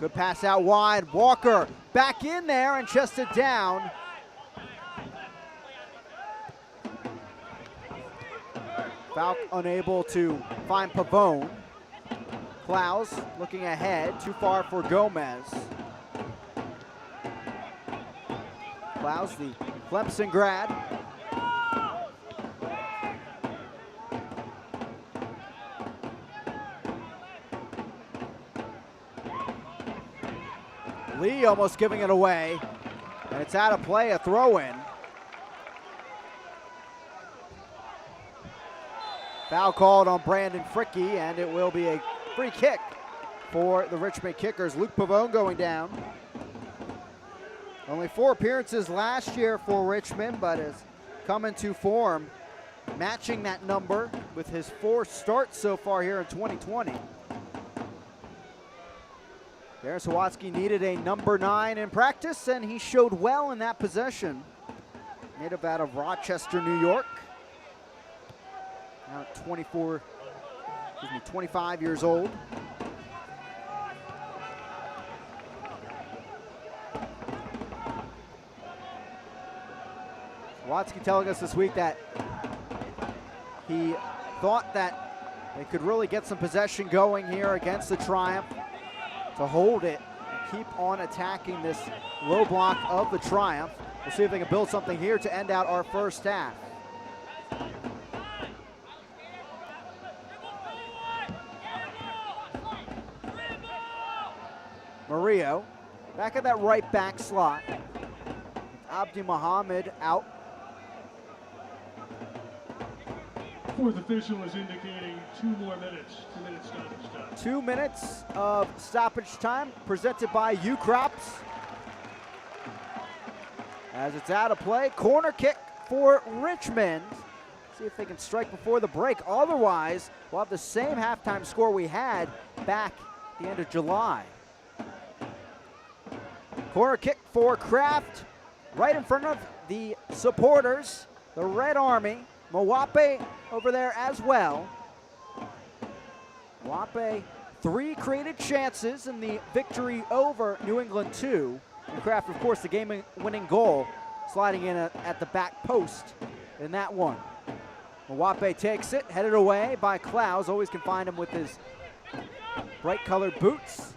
Good pass out wide. Walker back in there and chested down. Falk unable to find Pavone. Klaus looking ahead, too far for Gomez. Klaus, the Clemson grad. Lee almost giving it away, and it's out of play, a throw-in. Foul called on Brandon Fricke, and it will be a free kick for the Richmond Kickers. Luke Pavone going down. Only 4 appearances last year for Richmond, but has come into form, matching that number with his 4 starts so far here in 2020. Darren Sawatsky needed a number 9 in practice, and he showed well in that possession. Native out of Rochester, New York. Now 25 years old. Sawatsky telling us this week that he thought that they could really get some possession going here against the Triumph to hold it and keep on attacking this low block of the Triumph. We'll see if they can build something here to end out our first half. Murillo back at that right back slot. Abdi Mohammed out. Fourth official is indicating 2 more minutes. 2 minutes stoppage time. 2 minutes of stoppage time presented by U-Crops. As it's out of play, corner kick for Richmond. See if they can strike before the break. Otherwise, we'll have the same halftime score we had back at the end of July. Corner kick for Kraft, right in front of the supporters, the Red Army. Mwape over there as well. Mwape, 3 created chances in the victory over New England 2. And Kraft, of course, the game-winning goal, sliding in at the back post in that one. Mwape takes it, headed away by Klaus. Always can find him with his bright-colored boots.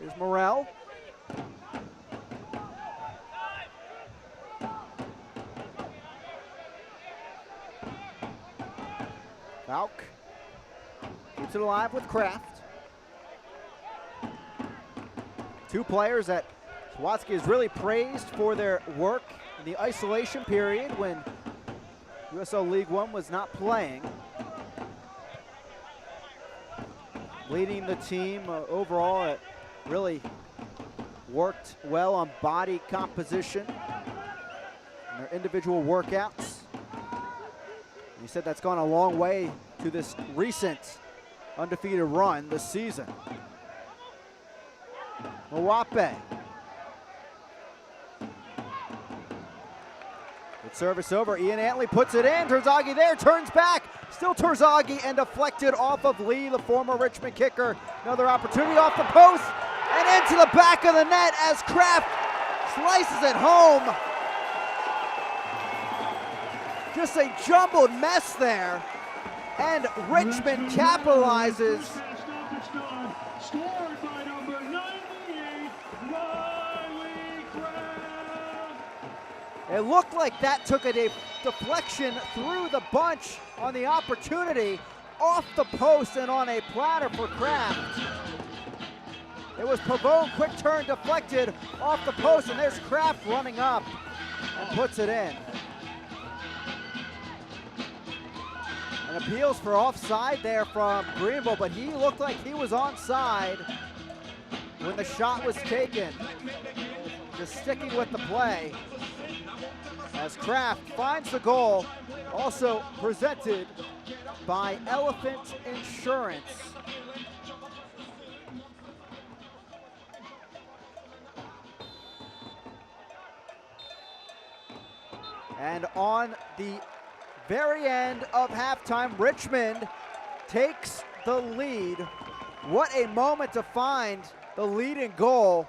Here's Morel. Falk keeps it alive with Kraft. 2 players that Sawatsky has really praised for their work in the isolation period when USL League One was not playing. Leading the team overall, it really worked well on body composition and their individual workouts. He said that's gone a long way to this recent undefeated run this season. Mwape. Good service over. Ian Antley puts it in. Terzaghi there, turns back. Still Terzaghi and deflected off of Lee, the former Richmond kicker. Another opportunity off the post and into the back of the net as Kraft slices it home. Just a jumbled mess there, and Richmond capitalizes. Scored by number 9. It looked like that took a deflection through the bunch on the opportunity, off the post and on a platter for Kraft. It was Pavone, quick turn, deflected off the post, and there's Kraft running up and puts it in. And appeals for offside there from Greenville, but he looked like he was onside when the shot was taken. Just sticking with the play as Kraft finds the goal, also presented by Elephant Insurance. And on the very end of halftime, Richmond takes the lead. What a moment to find the leading goal.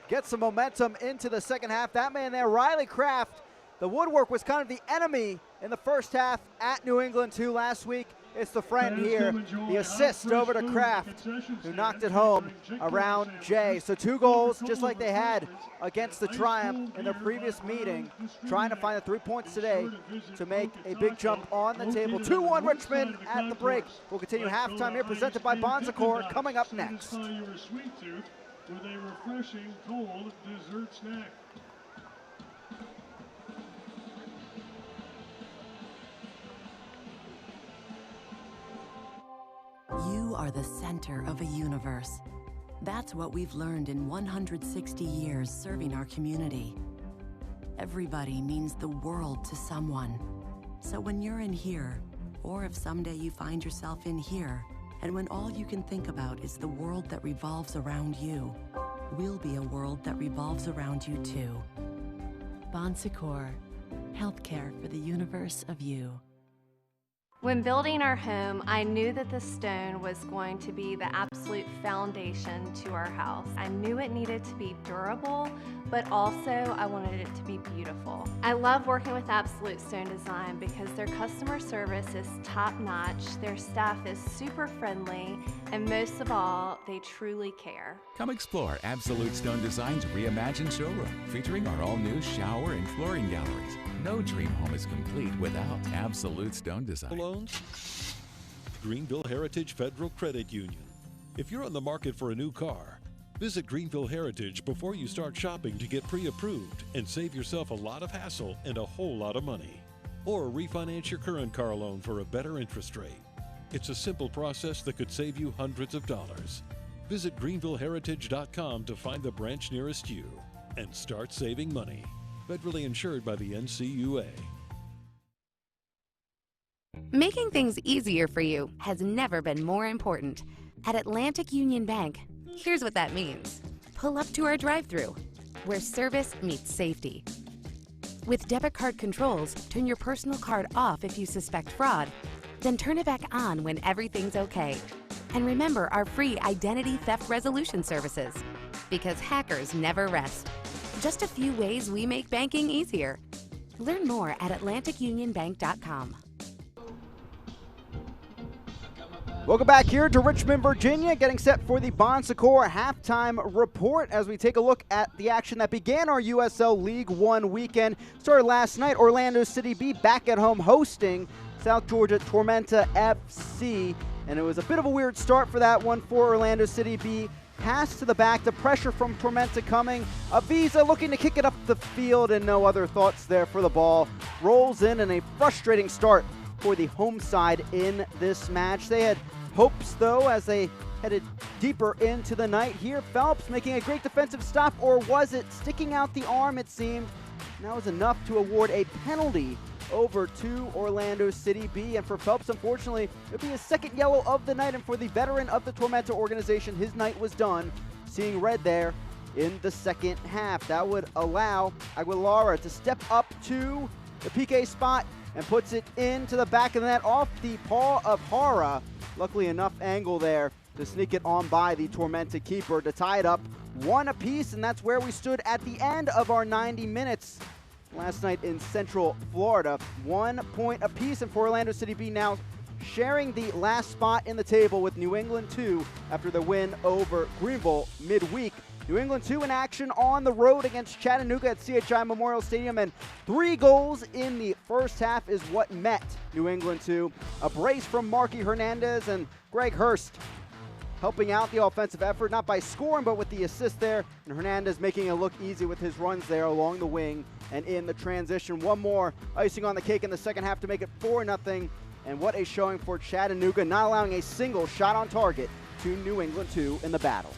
Get some momentum into the second half. That man there, Riley Kraft, the woodwork was kind of the enemy in the first half at New England 2 last week. It's the friend here, the assist over to Kraft, who knocked it home around Jay. So 2 goals, just like they had against the Triumph in their previous meeting, trying to find the 3 points today to make a big jump on the table. 2-1 Richmond at the break. We'll continue halftime here, presented by Bonzacor, coming up next. With a refreshing cold dessert snack. You are the center of a universe. That's what we've learned in 160 years serving our community. Everybody means the world to someone. So when you're in here, or if someday you find yourself in here, and when all you can think about is the world that revolves around you, we'll be a world that revolves around you too. Bonzacor, healthcare for the universe of you. When building our home, I knew that the stone was going to be the absolute foundation to our house. I knew it needed to be durable, but also I wanted it to be beautiful. I love working with Absolute Stone Design because their customer service is top-notch, their staff is super friendly, and most of all, they truly care. Come explore Absolute Stone Design's reimagined showroom, featuring our all-new shower and flooring galleries. No dream home is complete without Absolute Stone Design. Loans? Greenville Heritage Federal Credit Union. If you're on the market for a new car, visit Greenville Heritage before you start shopping to get pre-approved and save yourself a lot of hassle and a whole lot of money. Or refinance your current car loan for a better interest rate. It's a simple process that could save you hundreds of dollars. Visit greenvilleheritage.com to find the branch nearest you and start saving money. Federally insured by the NCUA. Making things easier for you has never been more important. At Atlantic Union Bank, here's what that means. Pull up to our drive-thru, where service meets safety. With debit card controls, turn your personal card off if you suspect fraud, then turn it back on when everything's okay. And remember our free identity theft resolution services, because hackers never rest. Just a few ways we make banking easier. Learn more at AtlanticUnionBank.com. Welcome back here to Richmond, Virginia, getting set for the Bonzacor halftime report as we take a look at the action that began our USL League One weekend. Started last night, Orlando City B back at home hosting South Georgia Tormenta FC, and it was a bit of a weird start for that one for Orlando City B. Pass to the back, the pressure from Tormenta coming. Avisa looking to kick it up the field, and no other thoughts there for the ball. Rolls in, and a frustrating start for the home side in this match. They had hopes, though, as they headed deeper into the night. Here, Phelps making a great defensive stop, or was it sticking out the arm, it seemed. And that was enough to award a penalty over to Orlando City B. And for Phelps, unfortunately, it would be his second yellow of the night. And for the veteran of the Tormenta organization, his night was done, seeing red there in the second half. That would allow Aguilar to step up to the PK spot and puts it into the back of the net off the paw of Hara. Luckily enough angle there to sneak it on by the Tormenta keeper to tie it up 1 apiece. And that's where we stood at the end of our 90 minutes. Last night in Central Florida, 1 point apiece, and for Orlando City B now sharing the last spot in the table with New England 2 after the win over Greenville midweek. New England 2 in action on the road against Chattanooga at CHI Memorial Stadium, and 3 goals in the first half is what met New England 2. A brace from Marky Hernandez and Greg Hurst helping out the offensive effort, not by scoring, but with the assist there, and Hernandez making it look easy with his runs there along the wing and in the transition. One more icing on the cake in the second half to make it 4-0, and what a showing for Chattanooga, not allowing a single shot on target to New England 2 in the battle.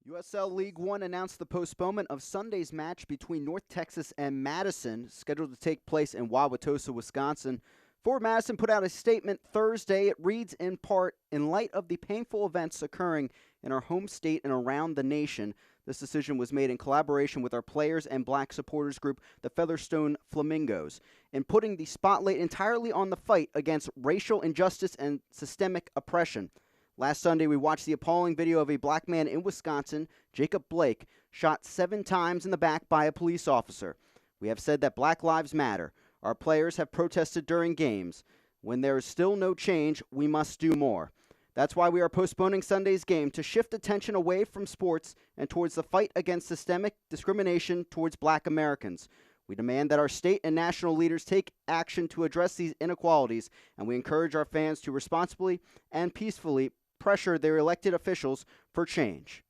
USL League One announced the postponement of Sunday's match between North Texas and Madison, scheduled to take place in Wauwatosa, Wisconsin. Forward Madison put out a statement Thursday. It reads in part, "In light of the painful events occurring in our home state and around the nation, this decision was made in collaboration with our players and black supporters group, the Featherstone Flamingos, in putting the spotlight entirely on the fight against racial injustice and systemic oppression. Last Sunday, we watched the appalling video of a black man in Wisconsin, Jacob Blake, shot 7 times in the back by a police officer. We have said that Black Lives Matter. Our players have protested during games. When there is still no change, we must do more. That's why we are postponing Sunday's game, to shift attention away from sports and towards the fight against systemic discrimination towards black Americans. We demand that our state and national leaders take action to address these inequalities, and we encourage our fans to responsibly and peacefully pressure their elected officials for change."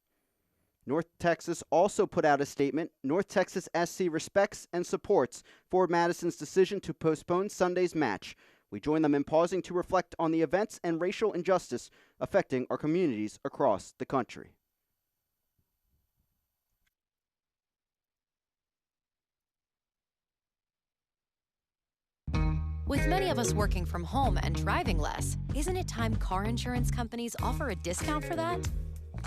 North Texas also put out a statement. North Texas SC respects and supports Forward Madison's decision to postpone Sunday's match. We join them in pausing to reflect on the events and racial injustice affecting our communities across the country. With many of us working from home and driving less, isn't it time car insurance companies offer a discount for that?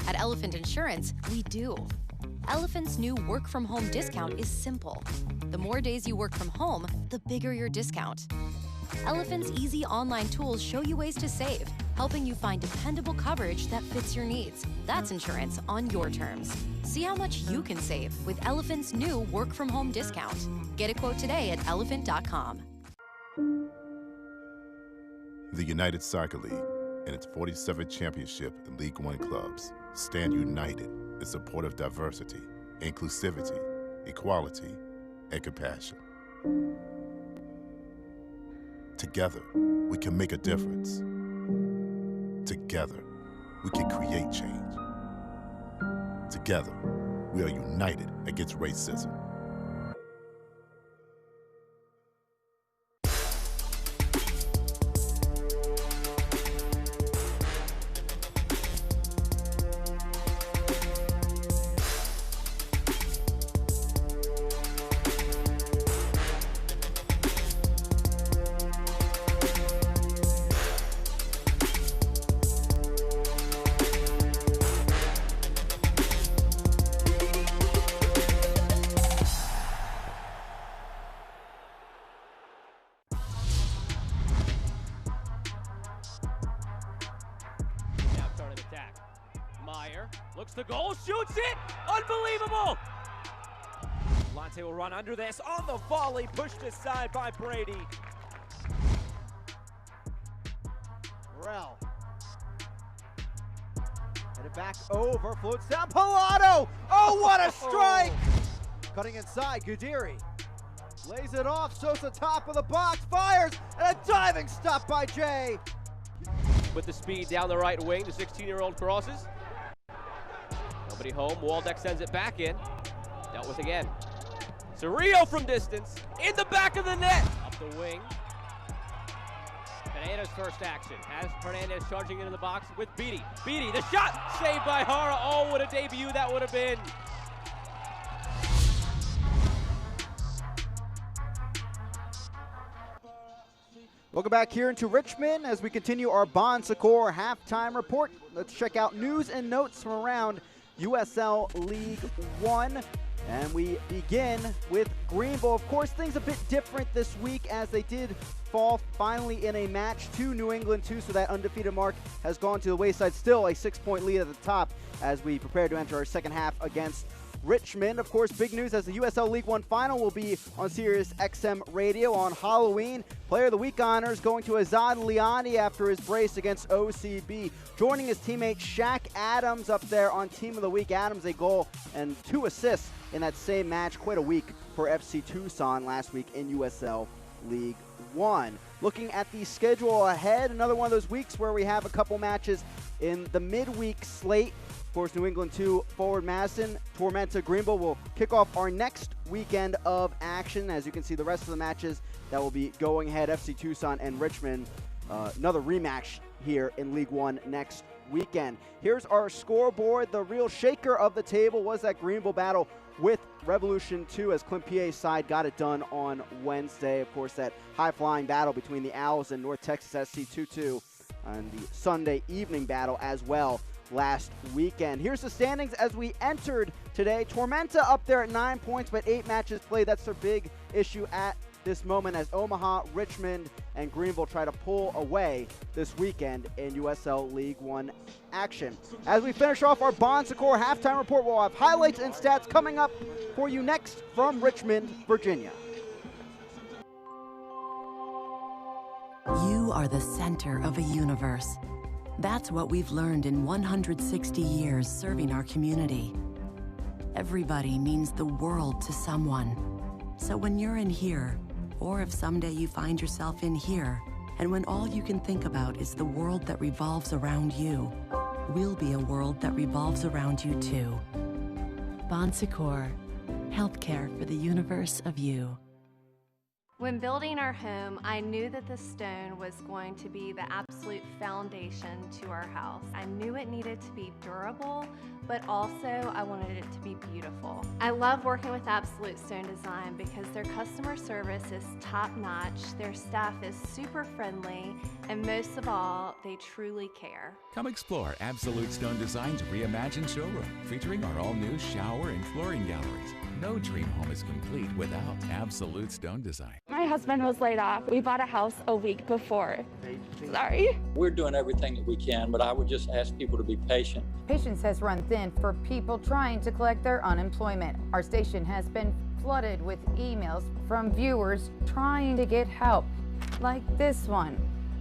At Elephant Insurance, we do. Elephant's new work-from-home discount is simple. The more days you work from home, the bigger your discount. Elephant's easy online tools show you ways to save, helping you find dependable coverage that fits your needs. That's insurance on your terms. See how much you can save with Elephant's new work-from-home discount. Get a quote today at elephant.com. The United Soccer League and its 47th championship in League One clubs stand united in support of diversity, inclusivity, equality, and compassion. Together, we can make a difference. Together, we can create change. Together, we are united against racism. Looks the goal, shoots it! Unbelievable! Lante will run under this on the volley, pushed aside by Brady. Morel. And it back over, floats down, Pilato! Oh, what a strike! Cutting inside, Gudiri. Lays it off, Sosa top of the box, fires, and a diving stop by Jay. With the speed down the right wing, the 16-year-old crosses. Nobody home, Waldeck sends it back in. Dealt with again. Cerrillo from distance, in the back of the net. Up the wing. Hernandez first action. Has Hernandez charging into the box with Beatty. Beatty, the shot, saved by Hara. Oh, what a debut that would have been. Welcome back here into Richmond as we continue our Bon Secours halftime report. Let's check out news and notes from around USL League One. And we begin with Greenville. Of course, things a bit different this week as they did fall finally in a match to New England 2, so that undefeated mark has gone to the wayside. Still a 6-point lead at the top as we prepare to enter our second half against Richmond. Of course, big news as the USL League One final will be on Sirius XM Radio on Halloween. Player of the Week honors going to Azad Liani after his brace against OCB. Joining his teammate Shaq Adams up there on Team of the Week. Adams a goal and 2 assists in that same match. Quite a week for FC Tucson last week in USL League One. Looking at the schedule ahead, another one of those weeks where we have a couple matches in the midweek slate. Of course, New England 2, Forward Madison, Tormenta, Greenville will kick off our next weekend of action. As you can see, the rest of the matches that will be going ahead, FC Tucson and Richmond, another rematch here in League One next weekend. Here's our scoreboard. The real shaker of the table was that Greenville battle with Revolution 2 as Clint P.A.'s side got it done on Wednesday. Of course, that high-flying battle between the Owls and North Texas SC 2-2 on the Sunday evening battle as well last weekend. Here's the standings as we entered today. Tormenta up there at 9 points, but 8 matches played. That's their big issue at this moment as Omaha, Richmond, and Greenville try to pull away this weekend in USL League One action. As we finish off our Bon Secours halftime report, we'll have highlights and stats coming up for you next from Richmond, Virginia. You are the center of a universe. That's what we've learned in 160 years serving our community. Everybody means the world to someone. So when you're in here, or if someday you find yourself in here, and when all you can think about is the world that revolves around you, we'll be a world that revolves around you too. Bon Secours, healthcare for the universe of you. When building our home, I knew that the stone was going to be the absolute foundation to our house. I knew it needed to be durable, but also I wanted it to be beautiful. I love working with Absolute Stone Design because their customer service is top-notch, their staff is super friendly, and most of all, they truly care. Come explore Absolute Stone Design's reimagined showroom, featuring our all-new shower and flooring galleries. No dream home is complete without Absolute Stone Design. My husband was laid off. We bought a house a week before. Sorry. We're doing everything that we can, but I would just ask people to be patient. Patience has run thin for people trying to collect their unemployment. Our station has been flooded with emails from viewers trying to get help, like this one.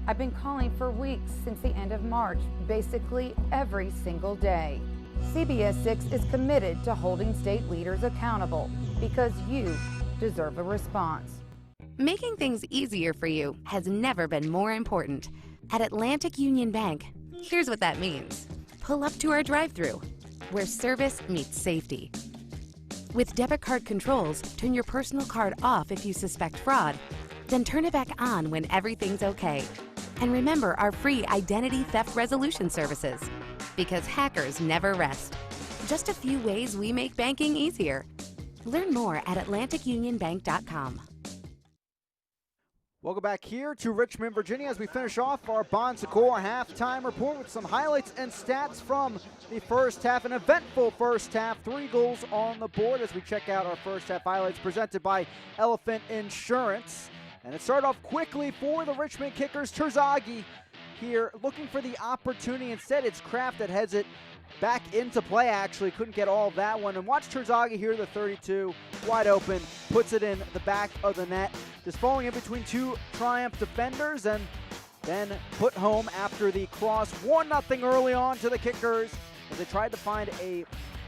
I've been calling for weeks since the end of March, basically every single day. CBS 6 is committed to holding state leaders accountable because you deserve a response. Making things easier for you has never been more important. At Atlantic Union Bank, here's what that means. Pull up to our drive-thru, where service meets safety. With debit card controls, turn your personal card off if you suspect fraud, then turn it back on when everything's okay. And remember our free identity theft resolution services, because hackers never rest. Just a few ways we make banking easier. Learn more at AtlanticUnionBank.com. Welcome back here to Richmond, Virginia, as we finish off our Bon Secours halftime report with some highlights and stats from the first half. An eventful first half, 3 goals on the board as we check out our first half highlights presented by Elephant Insurance. And it started off quickly for the Richmond Kickers. Terzaghi here looking for the opportunity. Instead, it's Kraft that heads it back into play, actually. Couldn't get all of that one. And watch Terzaghi here, the 32, wide open, puts it in the back of the net. Just falling in between 2 Triumph defenders and then put home after the cross. 1-0 early on to the Kickers as they tried to find a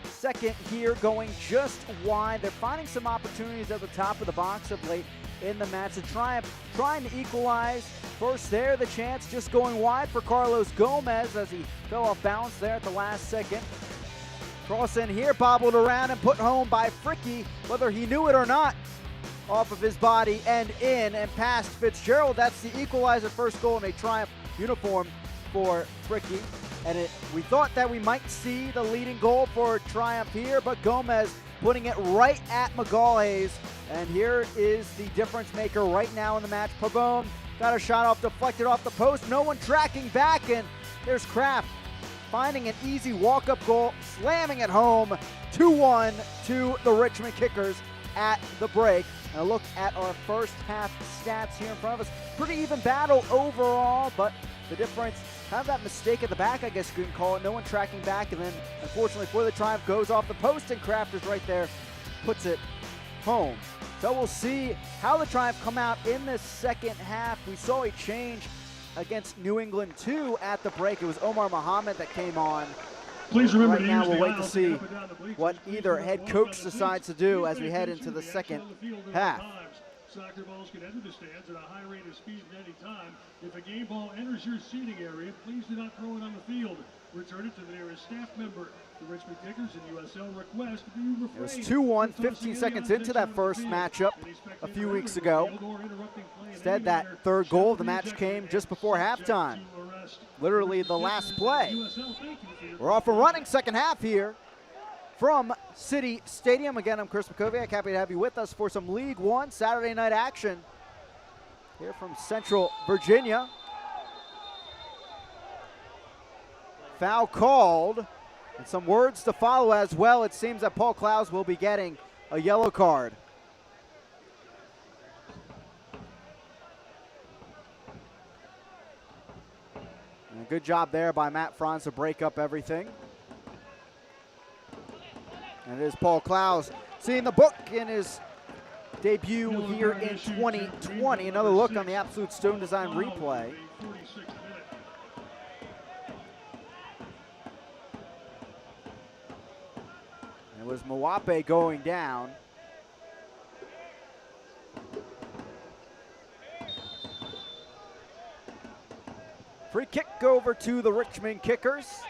second here, going just wide. They're finding some opportunities at the top of the box of late in the match. The Triumph trying to equalize. First there, the chance just going wide for Carlos Gomez as he fell off balance there at the last second. Cross in here, bobbled around and put home by Fricky, whether he knew it or not, off of his body and in and past Fitzgerald. That's the equalizer, first goal in a Triumph uniform for Fricky. And we thought that we might see the leading goal for Triumph here, but Gomez putting it right at McGallhays. And here is the difference maker right now in the match. Pabon got a shot off, deflected off the post. No one tracking back, and there's Kraft finding an easy walk-up goal, slamming it home. 2-1 to the Richmond Kickers at the break. And a look at our first half stats here in front of us. Pretty even battle overall, but The difference, kind of that mistake at the back, I guess you can call it. No one tracking back, and then unfortunately for the Triumph, goes off the post, and Kraft is right there, puts it home. So we'll see how the Triumph come out in this second half. We saw a change against New England 2 at the break. It was Omar Muhammad that came on. Please remember right to now, use we'll the wait to aisles see get up and down the bleachers. what Please either do not head walk coach on the decides to seats. do Please as we pay head attention into to the action second on the field at all half. times. Soccer balls can enter the stands at a high rate of speed at any time. If a game ball enters your seating area, please do not throw it on the field. Return it to the nearest staff member. The Richmond Kickers and USL request that you refrain. It was 2-1, from 15 tossing seconds any into that objects on the first field. matchup Any a spectator few weeks entering the ago. field or interrupting play in Instead, any that manner third shall goal of be the match ejected came and just before subject halftime. to arrest. Literally the last play. We're off and running second half here from City Stadium. Again, I'm Chris McCoviak. Happy to have you with us for some League One Saturday night action here from Central Virginia. Foul called, and some words to follow as well. It seems that Paul Clowes will be getting a yellow card. And a good job there by Matt Franz to break up everything. And it is Paul Clowes seeing the book in his debut here in 2020. Another look on the Absolute Stone Design replay. And it was Mwape going down. Free kick over to the Richmond Kickers.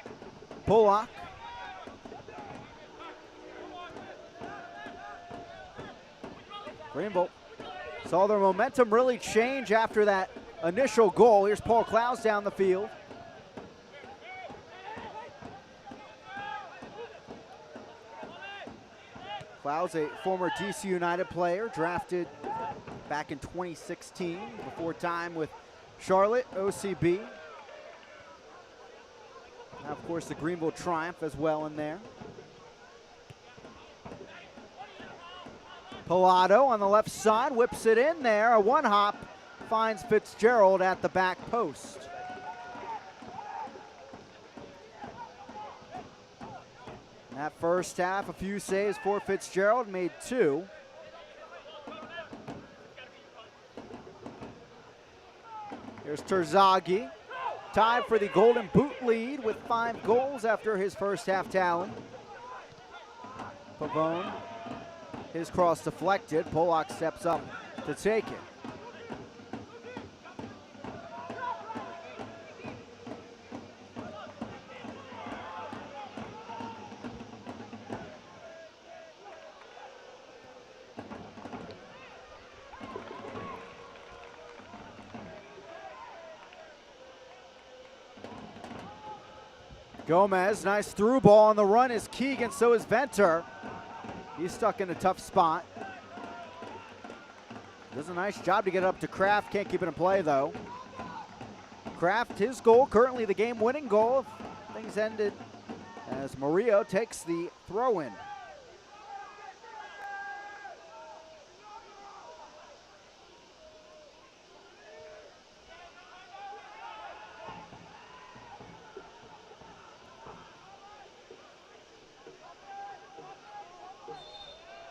Pollock. Greenville saw their momentum really change after that initial goal. Here's Paul Clowes down the field. Clowes, a former DC United player, drafted back in 2016, before time with Charlotte, OCB. Now, of course, the Greenville Triumph as well in there. Pilato on the left side, whips it in there. A one-hop finds Fitzgerald at the back post. In that first half, a few saves for Fitzgerald, made 2. Here's Terzaghi, tied for the Golden Boot lead with 5 goals after his first half tally. Pavone, his cross deflected. Pollock steps up to take it. Gomez, nice through ball on the run is Keegan, so is Venter. He's stuck in a tough spot. Does a nice job to get it up to Kraft. Can't keep it in play, though. Kraft, his goal, currently the game-winning goal. Things ended as Murillo takes the throw-in.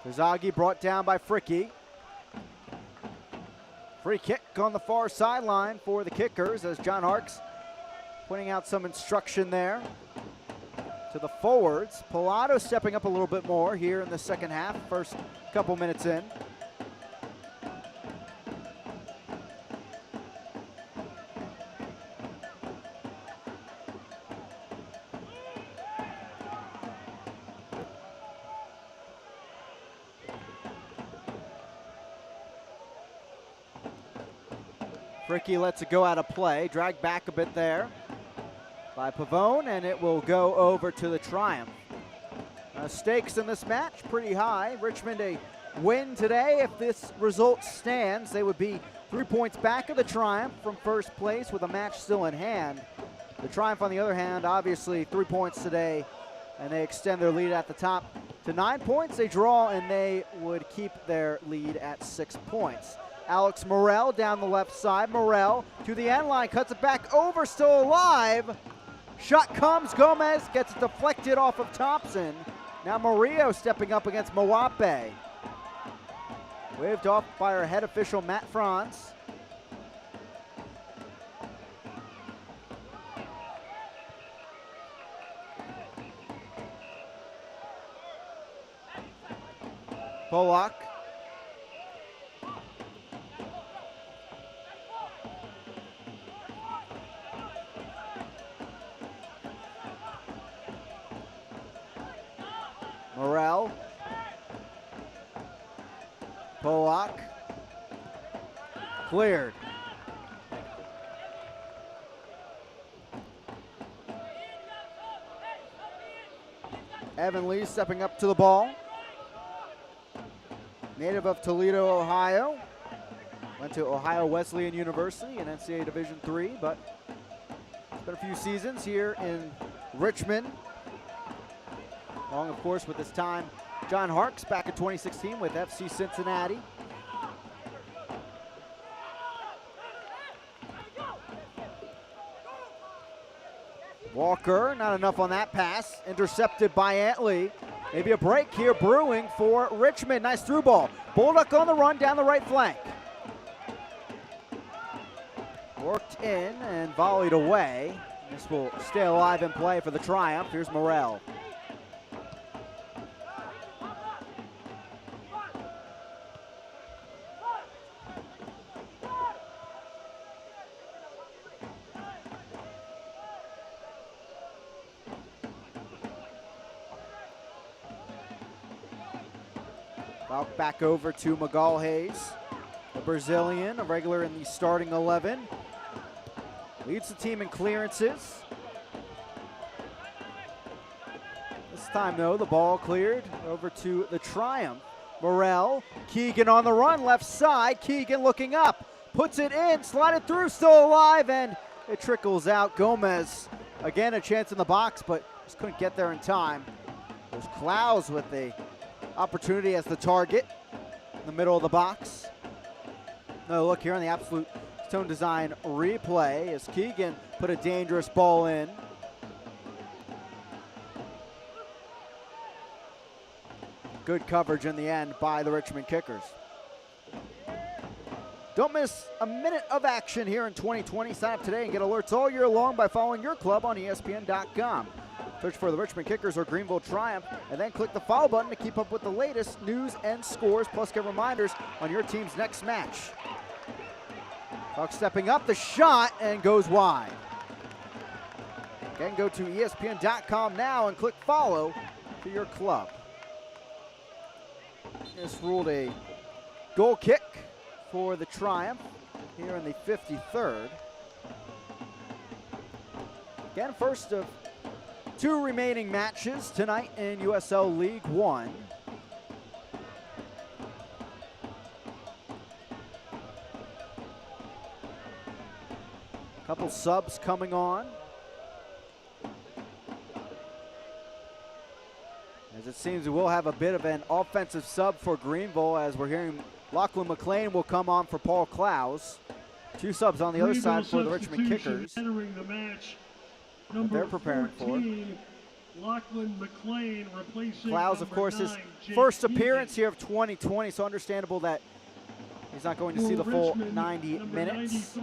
Terzaghi brought down by Fricke. Free kick on the far sideline for the Kickers as John Harkes pointing out some instruction there to the forwards. Pilato stepping up a little bit more here in the second half, first couple minutes in. Fricke lets it go out of play, dragged back a bit there by Pavone, and it will go over to the Triumph. Stakes in this match pretty high. Richmond a win today. If this result stands, they would be 3 points back of the Triumph from first place with a match still in hand. The Triumph, on the other hand, obviously 3 points today, and they extend their lead at the top to 9 points. They draw, and they would keep their lead at 6 points. Alex Morrell down the left side. Morrell to the end line, cuts it back over, still alive. Shot comes, Gomez gets it deflected off of Thompson. Now Murillo stepping up against Mawape. Waved off by our head official, Matt Franz. Polak. Morrell. Polak. Cleared. Evan Lee stepping up to the ball. Native of Toledo, Ohio. Went to Ohio Wesleyan University in NCAA Division III, but spent a few seasons here in Richmond. Along, of course, with his time, John Harkes back in 2016 with FC Cincinnati. Walker, not enough on that pass. Intercepted by Antley. Maybe a break here brewing for Richmond. Nice through ball. Bolduc on the run down the right flank. Worked in and volleyed away. This will stay alive in play for the Triumph. Here's Morrell. Back over to Miguel Hayes, the Brazilian, a regular in the starting 11. Leads the team in clearances. This time, though, the ball cleared over to the Triumph. Morrell, Keegan on the run, left side. Keegan looking up, puts it in, slided through, still alive, and it trickles out. Gomez, again, a chance in the box, but just couldn't get there in time. There's Klaus with the opportunity as the target in the middle of the box. No look here on the Absolute Stone Design replay as Keegan put a dangerous ball in. Good coverage in the end by the Richmond Kickers. Don't miss a minute of action here in 2020. Sign up today and get alerts all year long by following your club on ESPN.com. Search for the Richmond Kickers or Greenville Triumph, and then click the follow button to keep up with the latest news and scores, plus get reminders on your team's next match. Buck stepping up, the shot, and goes wide. Again, go to ESPN.com now and click follow for your club. This ruled a goal kick for the Triumph here in the 53rd. Again, first of two remaining matches tonight in USL League One. Couple subs coming on. As it seems we will have a bit of an offensive sub for Greenville, as we're hearing Lachlan McLean will come on for Paul Klaus. Two subs on the other side for the Richmond Kickers. Entering the match. They're preparing 14, for Lachlan McLean replacing Klaus, of course, his Jake first Keegan. appearance here of 2020, so understandable that he's not going to see the full 90 minutes.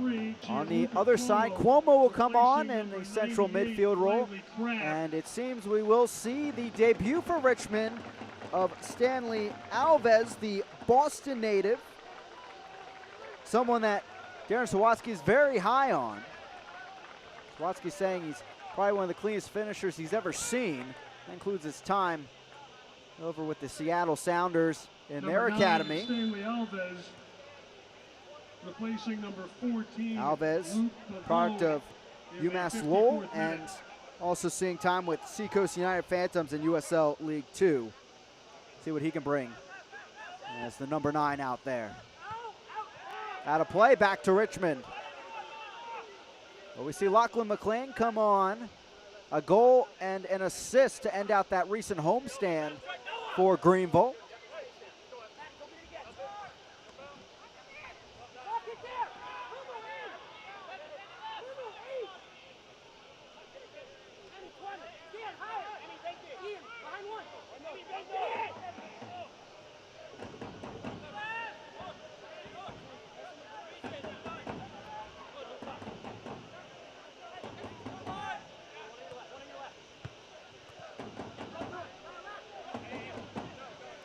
On the other side, Cuomo will come on in the central midfield role, and it seems we will see the debut for Richmond of Stanley Alves, the Boston native, someone that Darren Sawatsky is very high on. Sawatsky saying he's probably one of the cleanest finishers he's ever seen. That includes his time over with the Seattle Sounders in their academy. Stanley Alves replacing number 14. Alves, product of UMass Lowell, and also seeing time with Seacoast United Phantoms in USL League 2. See what he can bring as the number 9 out there. Out of play, back to Richmond. Well, we see Lachlan McLean come on. A goal and an assist to end out that recent homestand for Greenville.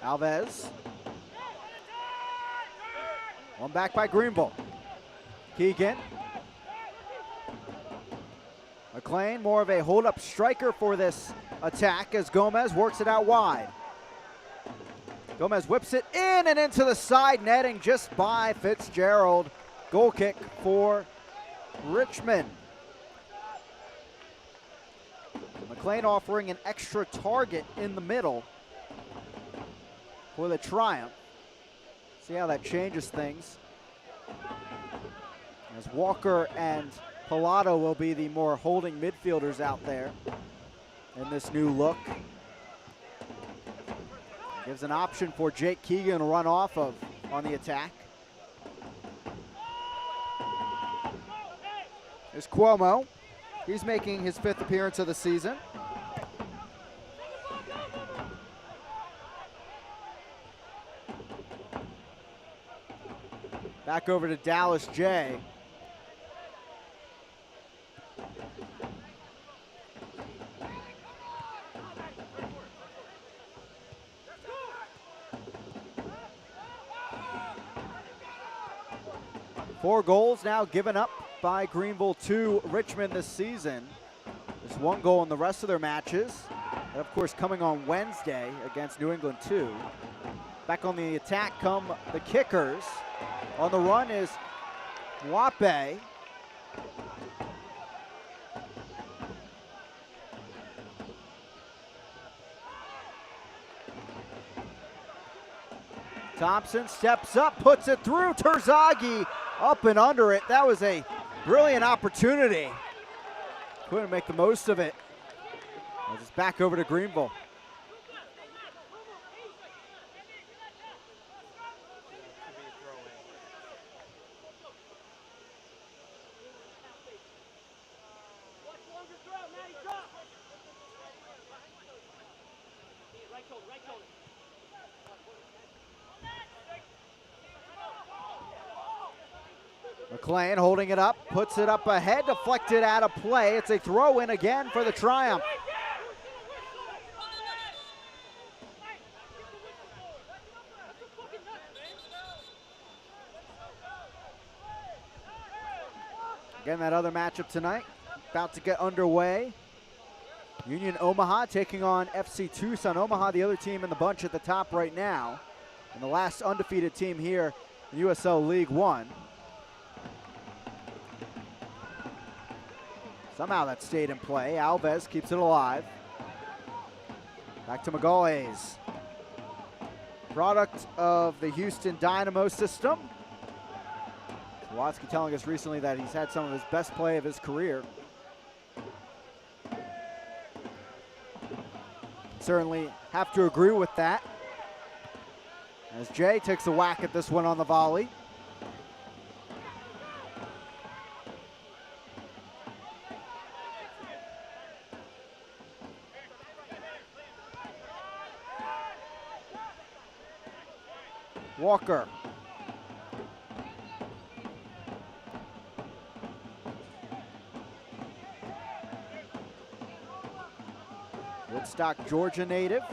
Alves. One back by Greenville. Keegan. McLean, more of a hold-up striker for this attack as Gomez works it out wide. Gomez whips it in and into the side netting just by Fitzgerald. Goal kick for Richmond. McLean offering an extra target in the middle for the Triumph. See how that changes things. As Walker and Pilato will be the more holding midfielders out there in this new look. Gives an option for Jake Keegan to run off of on the attack. There's Cuomo. He's making his 5th appearance of the season. Back over to Dallas J. Four goals now given up by Greenville to Richmond this season. There's 1 goal in the rest of their matches. And of course coming on Wednesday against New England 2. Back on the attack come the Kickers. On the run is Wape. Thompson steps up, puts it through. Terzaghi up and under it. That was a brilliant opportunity. Couldn't make the most of it. It's back over to Greenville. McLean holding it up, puts it up ahead, deflected out of play. It's a throw in again for the Triumph. Again, that other matchup tonight, about to get underway. Union Omaha taking on FC Tucson. Omaha, the other team in the bunch at the top right now. And the last undefeated team here in USL League One. Somehow that stayed in play. Alves keeps it alive. Back to Magalhaes. Product of the Houston Dynamo system. Watsky telling us recently that he's had some of his best play of his career. Certainly have to agree with that. As Jay takes a whack at this one on the volley. Walker. Woodstock, Georgia native.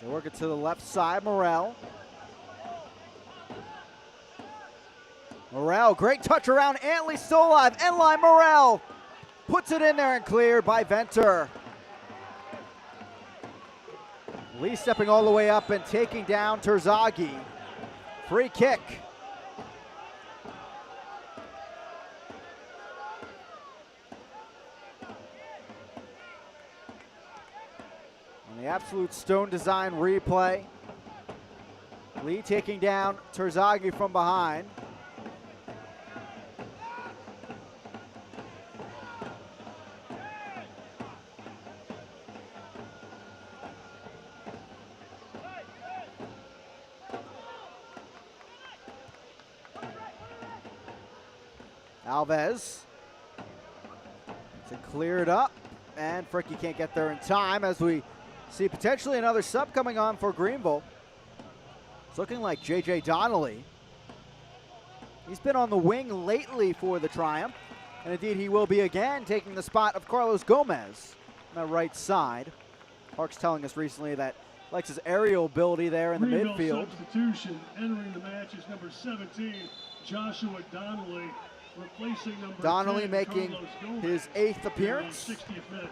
They work it to the left side, Morrell. Morrell, great touch around Antley, still alive. Endline Morrell puts it in there and cleared by Venter. Lee stepping all the way up and taking down Terzaghi. Free kick. On the absolute stone design replay. Lee taking down Terzaghi from behind. Alves. To clear it up, and Fricky can't get there in time as we see potentially another sub coming on for Greenville. It's looking like J.J. Donnelly. He's been on the wing lately for the Triumph, and indeed he will be again, taking the spot of Carlos Gomez on the right side. Park's telling us recently that Likes his aerial ability there in the Greenville midfield. Substitution entering the match is number 17, Joshua Donnelly, replacing number Donnelly 10, making Carlos Gomez, his 8th appearance. 60th minute.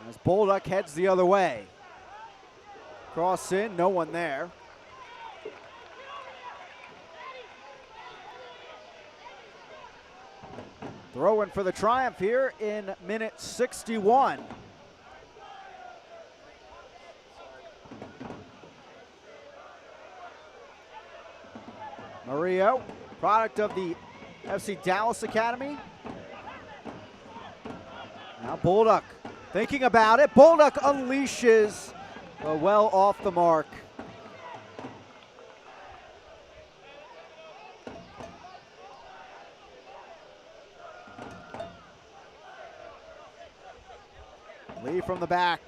As Bolduc heads the other way. Cross in, no one there. Throw in for the Triumph here in minute 61. Murillo, product of the FC Dallas Academy. Now Bolduc thinking about it. Bolduc unleashes, but well off the mark. Lee from the back.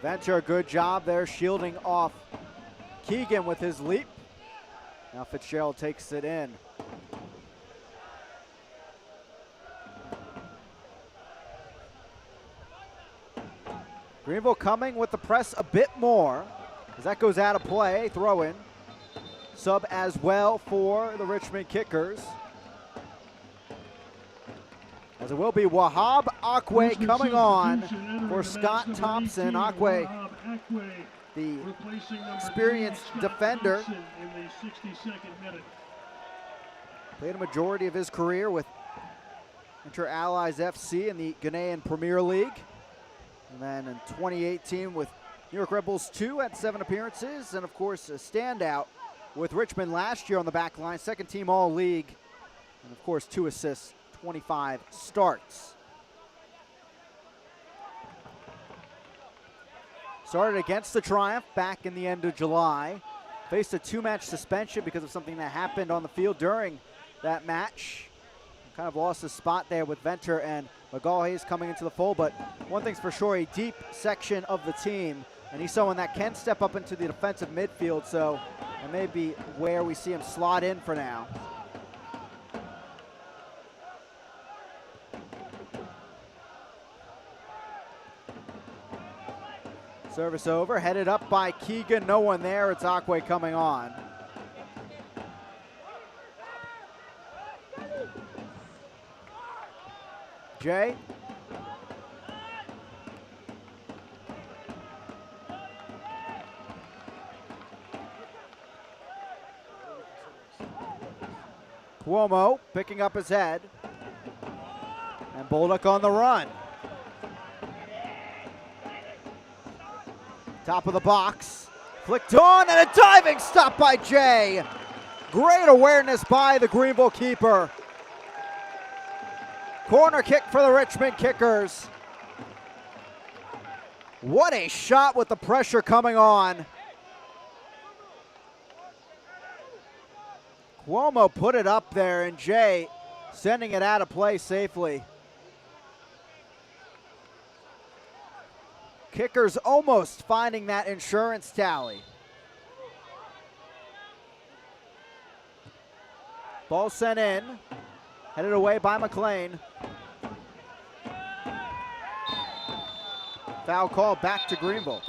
Venture, good job there shielding off Keegan with his leap. Now Fitzgerald takes it in. Greenville coming with the press a bit more as that goes out of play. Throw in. Sub as well for the Richmond Kickers. As it will be Wahab Akwe coming on for Scott Thompson. Akwe, the experienced defender, played a majority of his career with Inter Allies FC in the Ghanaian Premier League. And then in 2018 with New York Red Bulls 2 had 7 appearances. And of course a standout with Richmond last year on the back line, second team All-League. And of course 2 assists, 25 starts. Started against the Triumph back in the end of July. Faced a 2-match suspension because of something that happened on the field during that match. Kind of lost his spot there with Venter and McGallhays coming into the fold, but one thing's for sure, a deep section of the team, and he's someone that can step up into the defensive midfield, so that may be where we see him slot in for now. Service over, headed up by Keegan, no one there, it's Akwe coming on. Jay. Cuomo picking up his head. And Bolduc on the run. Top of the box. Flicked on and a diving stop by Jay. Great awareness by the Greenville keeper. Corner kick for the Richmond Kickers. What a shot with the pressure coming on. Cuomo put it up there and Jay sending it out of play safely. Kickers almost finding that insurance tally. Ball sent in. Headed away by McLean. Foul call back to Greenville.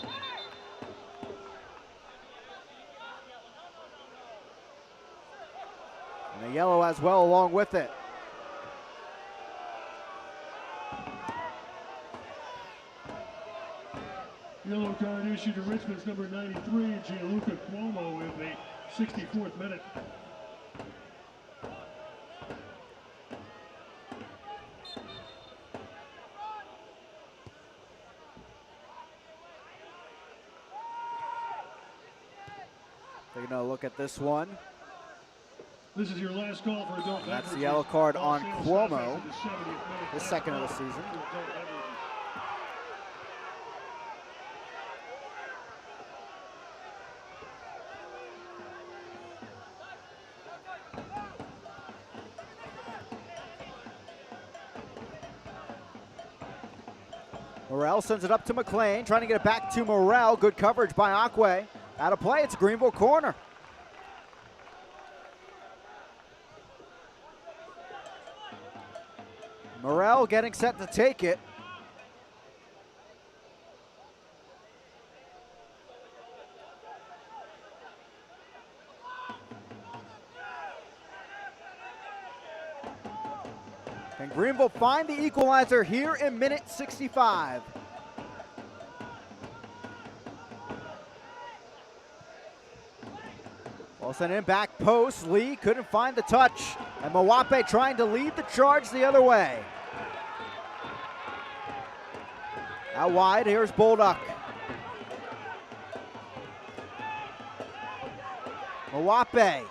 And a yellow as well along with it. Yellow card issued to Richmond's number 93, Gianluca Cuomo in the 64th minute. Taking a look at this one. This is your last call for adult. That's the yellow card on Cuomo, the second of the season. Morrell sends it up to McLean, trying to get it back to Morrell. Good coverage by Akwe. Out of play, it's Greenville corner. getting set to take it. Can Greenville find the equalizer here in minute 65? Ball sent in back post. Lee couldn't find the touch. And Mawape trying to lead the charge the other way. Out wide, here's Bolduc. Mawape.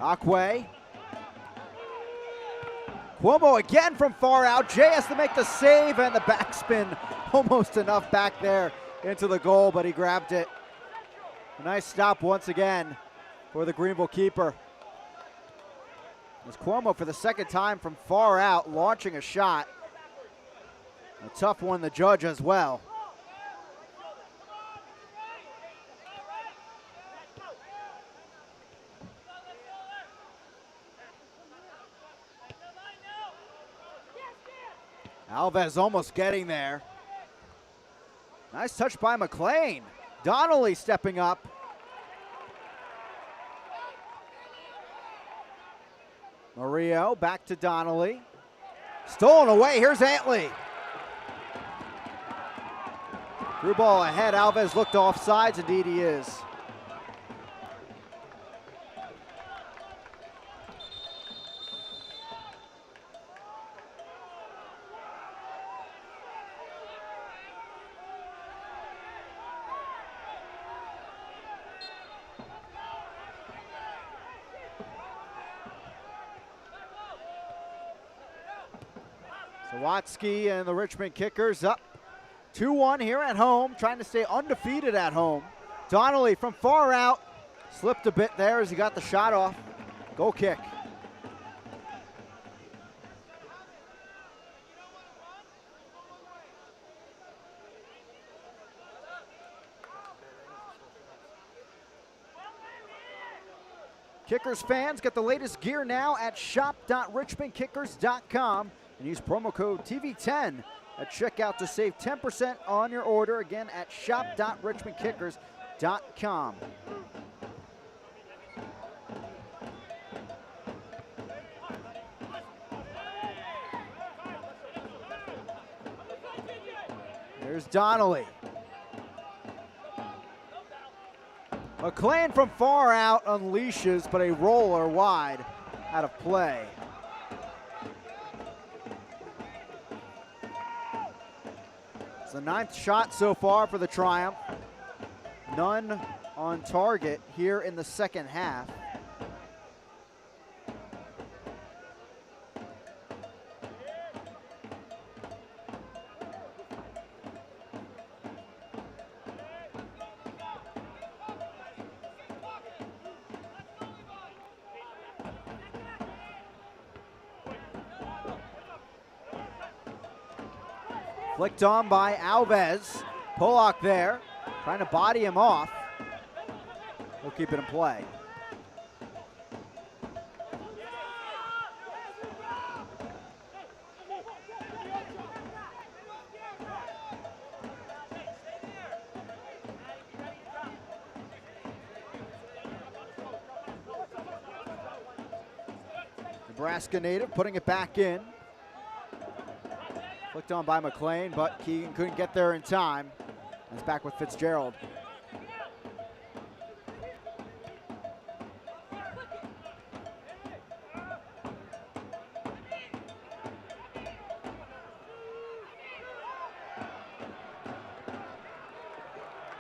Akwe. Cuomo again from far out. Jay has to make the save, and the backspin almost enough back there into the goal, but he grabbed it. A nice stop once again for the Greenville keeper. It's Cuomo for the second time from far out, launching a shot. A tough one to judge as well. Alves almost getting there. Nice touch by McLean. Donnelly stepping up. Murillo back to Donnelly. Stolen away, here's Antley. Through ball ahead, Alves looked off sides, indeed he is. Sawatsky and the Richmond Kickers up 2-1 here at home, trying to stay undefeated at home. Donnelly from far out, slipped a bit there as he got the shot off. Goal kick. Kickers fans, get the latest gear now at shop.richmondkickers.com and use promo code TV10 at checkout to save 10% on your order. Again, at shop.richmondkickers.com. There's Donnelly. McLean from far out unleashes, but a roller wide out of play. It's the 9th shot so far for the Triumph. None on target here in the second half. Flicked on by Alves. Pollock there, trying to body him off. He'll keep it in play. Nebraska native putting it back in. Flicked on by McLean, but Keegan couldn't get there in time. He's back with Fitzgerald.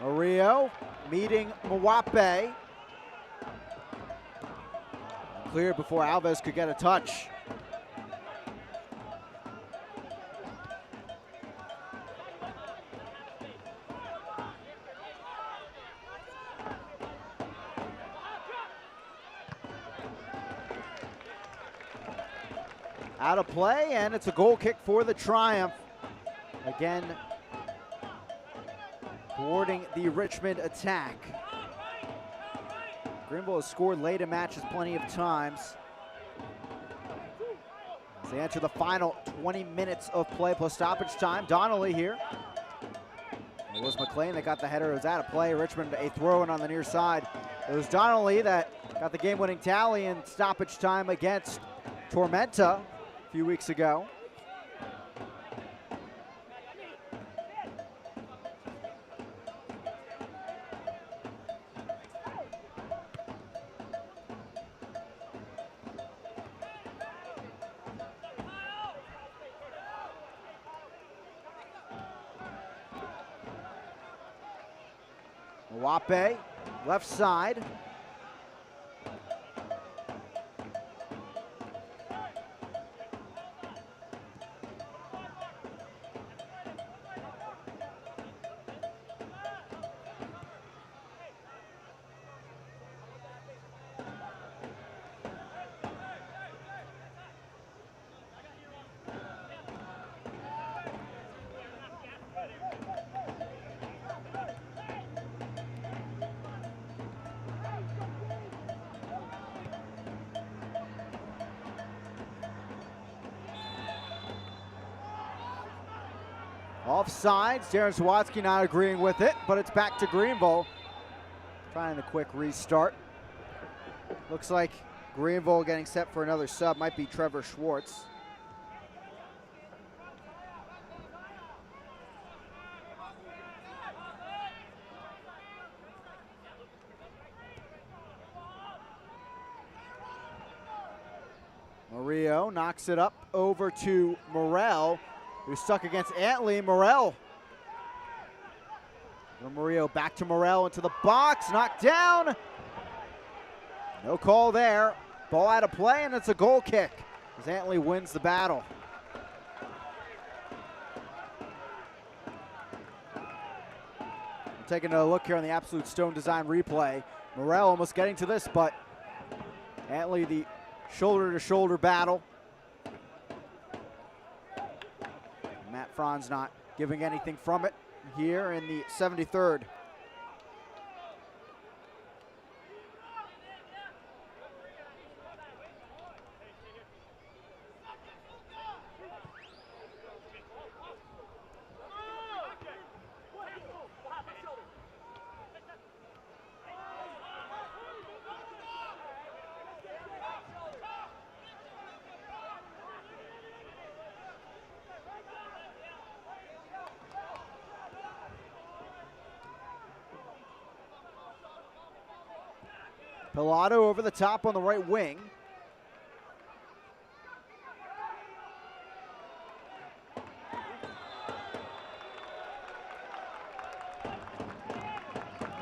Murillo meeting Mawape. Cleared before Alves could get a touch. Out of play, and it's a goal kick for the Triumph. Again, thwarting the Richmond attack. Greenville has scored late in matches plenty of times. As they enter the final 20 minutes of play plus stoppage time. Donnelly here. It was McLean that got the header. It was out of play. Richmond a throw-in on the near side. It was Donnelly that got the game-winning tally in stoppage time against Tormenta a few weeks ago. Wape, left side. Offsides, Darren Sawatsky not agreeing with it, but it's back to Greenville. Trying the quick restart. Looks like Greenville getting set for another sub, might be Trevor Schwartz. Murillo knocks it up over to Morel, who's stuck against Antley. Morel. Murillo back to Morel into the box, knocked down. No call there. Ball out of play, and it's a goal kick as Antley wins the battle. Taking a look here on the Absolute Stone Design replay. Morel almost getting to this, but Antley, the shoulder-to-shoulder battle. Matt Franz not giving anything from it here in the 73rd. Pilato over the top on the right wing. And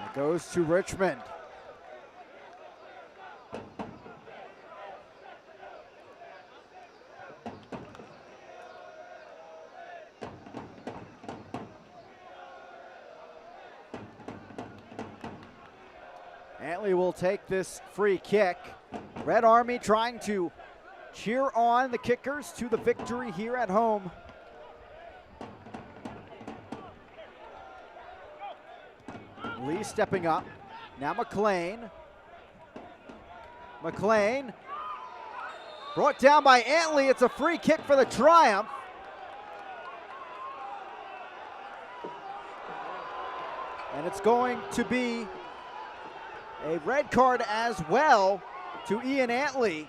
it goes to Richmond. Antley will take this free kick. Red Army trying to cheer on the kickers to the victory here at home. Lee stepping up. Now McLean. McLean brought down by Antley. It's a free kick for the Triumph. And it's going to be a red card as well to Ian Antley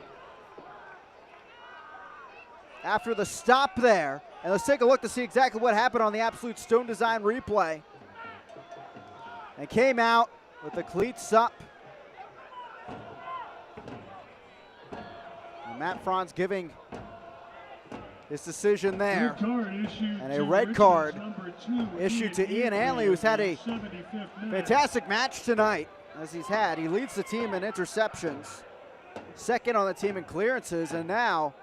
after the stop there. And let's take a look to see exactly what happened on the Absolute Stone Design replay. And came out with the cleats up. And Matt Franz giving his decision there. And a red card issued to Ian Antley, who's had a fantastic match tonight. As he's had, he leads the team in interceptions, second on the team in clearances, and now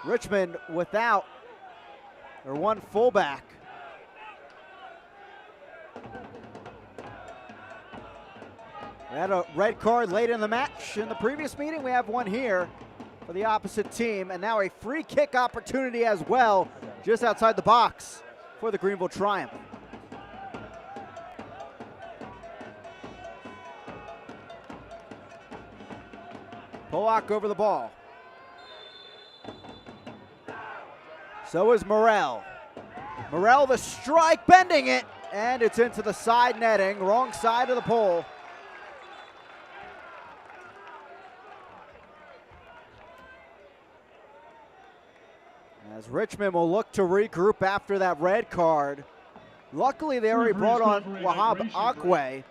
Richmond without their one fullback. We had a red card late in the match. In the previous meeting, we have one here for the opposite team, and now a free kick opportunity as well, just outside the box for the Greenville Triumph. Polak over the ball. So is Morrell. Morrell the strike, bending it, and it's into the side netting, wrong side of the pole. As Richmond will look to regroup after that red card. Luckily, they already brought on Wahab Akwe,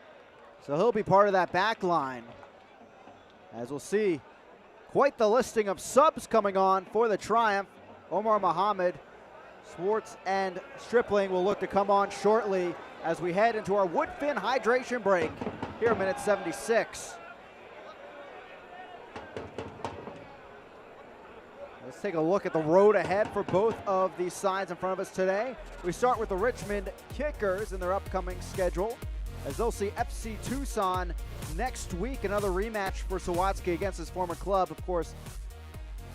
so he'll be part of that back line. As we'll see, quite the listing of subs coming on for the Triumph. Omar Muhammad, Swartz, and Stripling will look to come on shortly as we head into our Woodfin hydration break here at minute 76. Let's take a look at the road ahead for both of these sides in front of us today. We start with the Richmond Kickers in their upcoming schedule, as they'll see FC Tucson next week, another rematch for Sawatsky against his former club. Of course,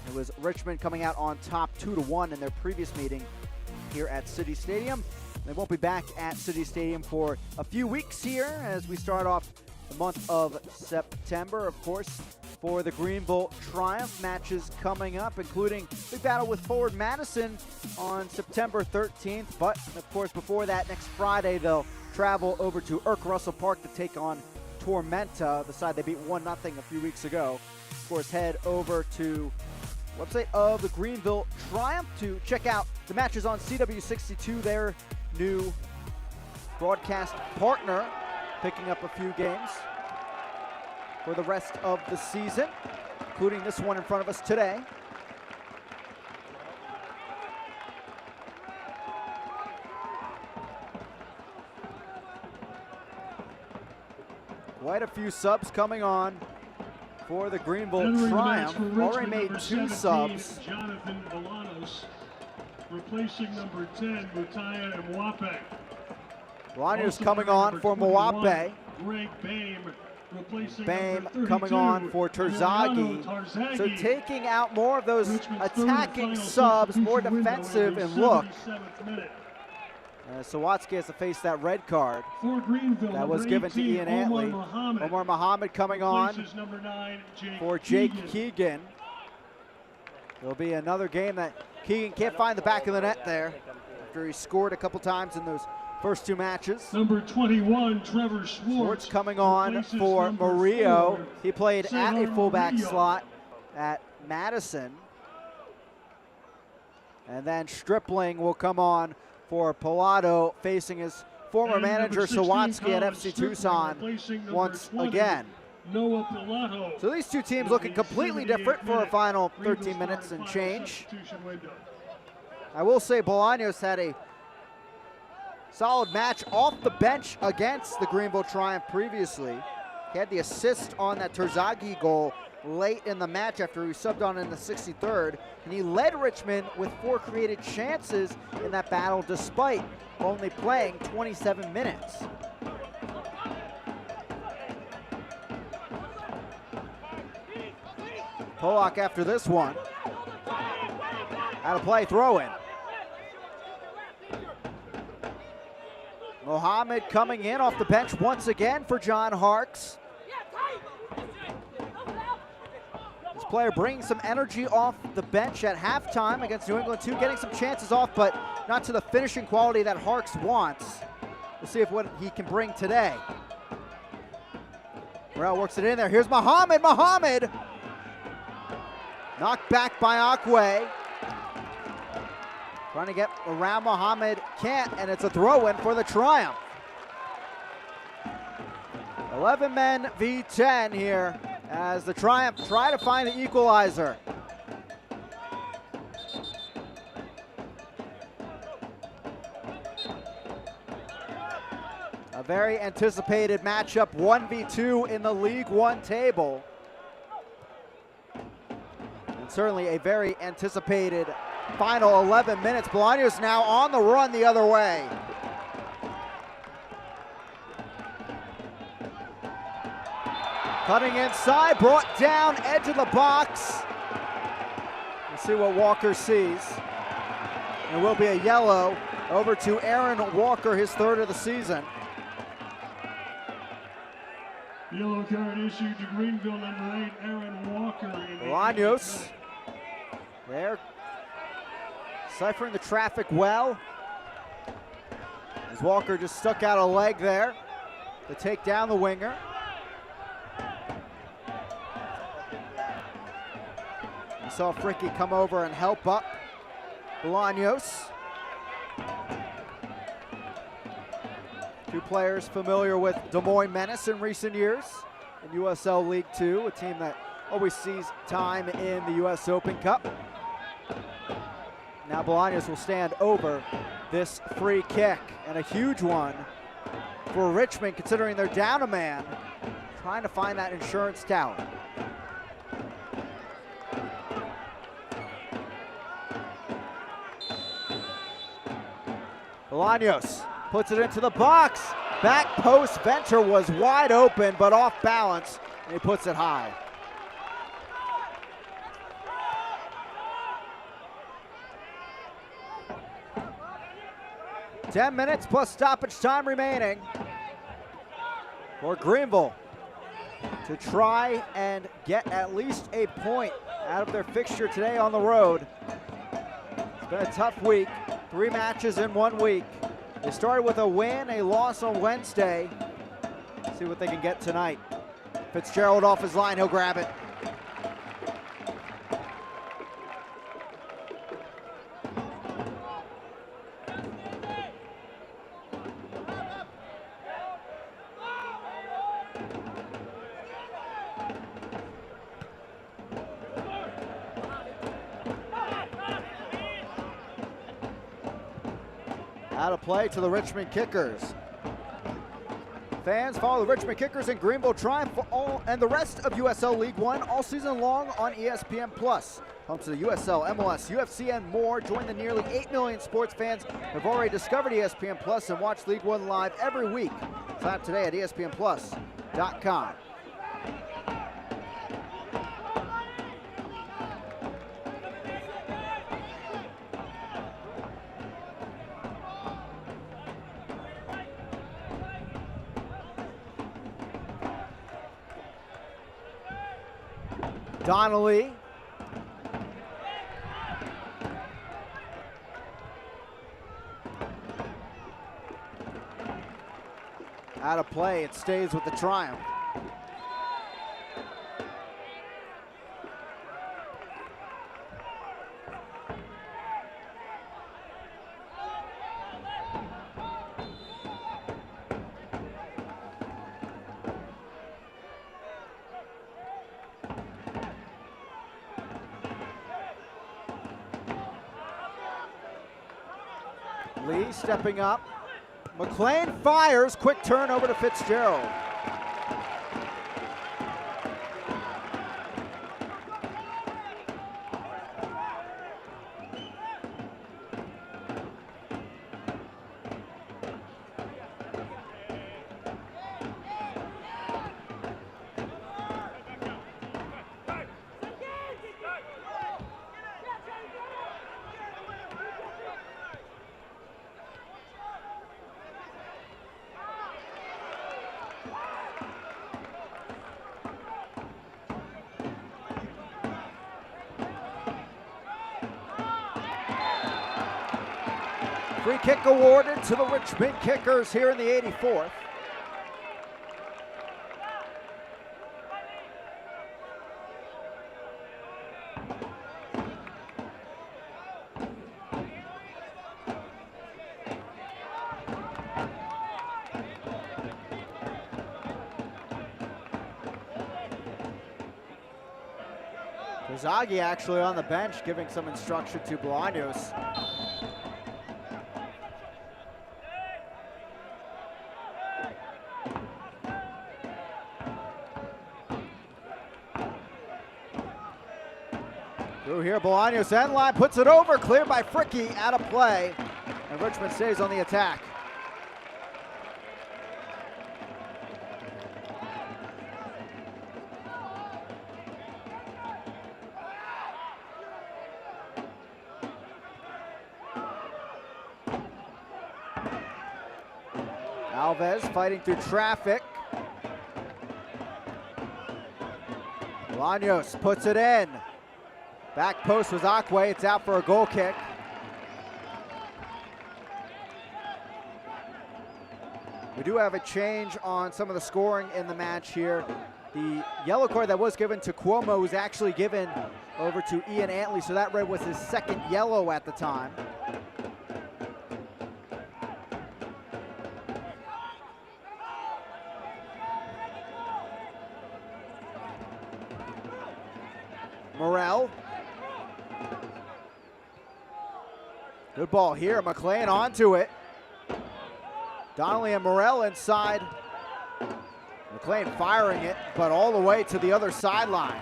it was Richmond coming out on top 2-1 in their previous meeting here at City Stadium. They won't be back at City Stadium for a few weeks here as we start off the month of September, of course, for the Greenville Triumph. Matches coming up, including big battle with Forward Madison on September 13th. But, of course, before that, next Friday, they'll travel over to Irk Russell Park to take on Tormenta, the side they beat 1-0 a few weeks ago. Of course, head over to the website of the Greenville Triumph to check out the matches on CW62, their new broadcast partner, picking up a few games for the rest of the season, including this one in front of us today. Quite a few subs coming on for the Greenville Triumph. Already made 2 subs. Jonathan Bolanos, replacing number 10, Mutaya Mwape. Bolanos coming on for Mwape. Greg Bame, replacing Bame number 32, coming on for Terzaghi. So taking out more of those attacking subs, more defensive in look. Sawatsky has to face that red card that was given to Ian Antley. Omar Muhammad coming on for Jake Keegan. There'll be another game that Keegan can't find the back of the net there after he scored a couple times in those first 2 matches. Number 21, Trevor Swartz coming on for Murillo. 4, he played at a fullback Murillo. slot at Madison. And then Stripling will come on for Pilato, facing his former manager Sawatsky at FC Tucson once again. Noah Pilato. So these two teams looking completely different for a final 13 minutes and change. I will say Bolaños had a solid match off the bench against the Greenville Triumph previously. He had the assist on that Terzaghi goal late in the match after he subbed on in the 63rd, and he led Richmond with 4 created chances in that battle despite only playing 27 minutes. Polak after this one. Out of play, throw in. Mohammed coming in off the bench once again for John Harkes. This player bringing some energy off the bench at halftime against New England 2, getting some chances off, but not to the finishing quality that Harkes wants. We'll see if what he can bring today. Morrell works it in there. Here's Muhammad. Muhammad! Knocked back by Akwe. Trying to get around Muhammad, can't, and it's a throw-in for the Triumph. 11 men v 10 here as the Triumph try to find the equalizer. A very anticipated matchup, 1v2 in the League One table. And certainly a very anticipated final 11 minutes. Bolaños now on the run the other way. Cutting inside, brought down, edge of the box. We'll see what Walker sees. It will be a yellow over to Aaron Walker, his 3rd of the season. Yellow card issued to Greenville number 8, Aaron Walker. Bolaños there Deciphering the traffic well. As Walker just stuck out a leg there to take down the winger. We saw Fricky come over and help up Bolaños. Two players familiar with Des Moines Menace in recent years in USL League Two, a team that always sees time in the US Open Cup. Now Bolaños will stand over this free kick, and a huge one for Richmond considering they're down a man, trying to find that insurance tower. Bolaños puts it into the box. Back post, Venter was wide open but off balance, and he puts it high. "10 minutes plus stoppage time remaining for Greenville to try and get at least a point out of their fixture today on the road. It's been a tough week, 3 matches in 1 week. They started with a win, a loss on Wednesday. See what they can get tonight. Fitzgerald off his line, he'll grab it. Out of play to the Richmond Kickers. Fans follow the Richmond Kickers and Greenville Triumph for all and the rest of USL League One all season long on ESPN+. Home to the USL, MLS, UFC, and more. Join the nearly 8 million sports fans who have already discovered ESPN+ and watch League One live every week. Sign up today at ESPNplus.com. Donnelly. Out of play, it stays with the Triumph. Lee stepping up. McLean fires, quick turn over to Fitzgerald. Free kick awarded to the Richmond Kickers here in the 84th. Zaghi actually on the bench giving some instruction to Bolaños. Through here, Bolaños end line, puts it over, cleared by Fricky, out of play, and Richmond stays on the attack. Alves fighting through traffic. Bolaños puts it in. Back post was Akwe, it's out for a goal kick. We do have a change on some of the scoring in the match here. The yellow card that was given to Cuomo was actually given over to Ian Antley, so that red was his second yellow at the time. Morrell. Good ball here, McLean onto it. Donnelly and Morrell inside. McLean firing it, but all the way to the other sideline.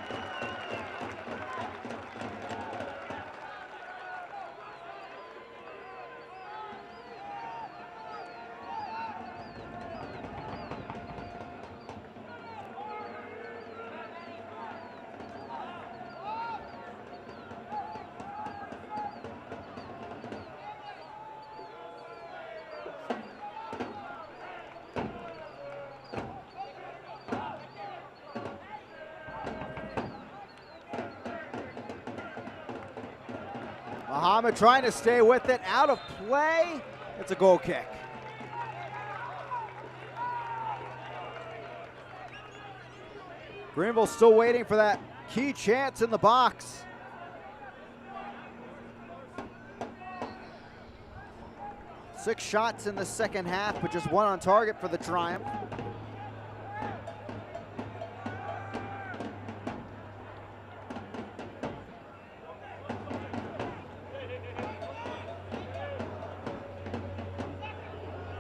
Muhammad trying to stay with it, out of play. It's a goal kick. Greenville still waiting for that key chance in the box. Six shots in the second half, but just one on target for the Triumph.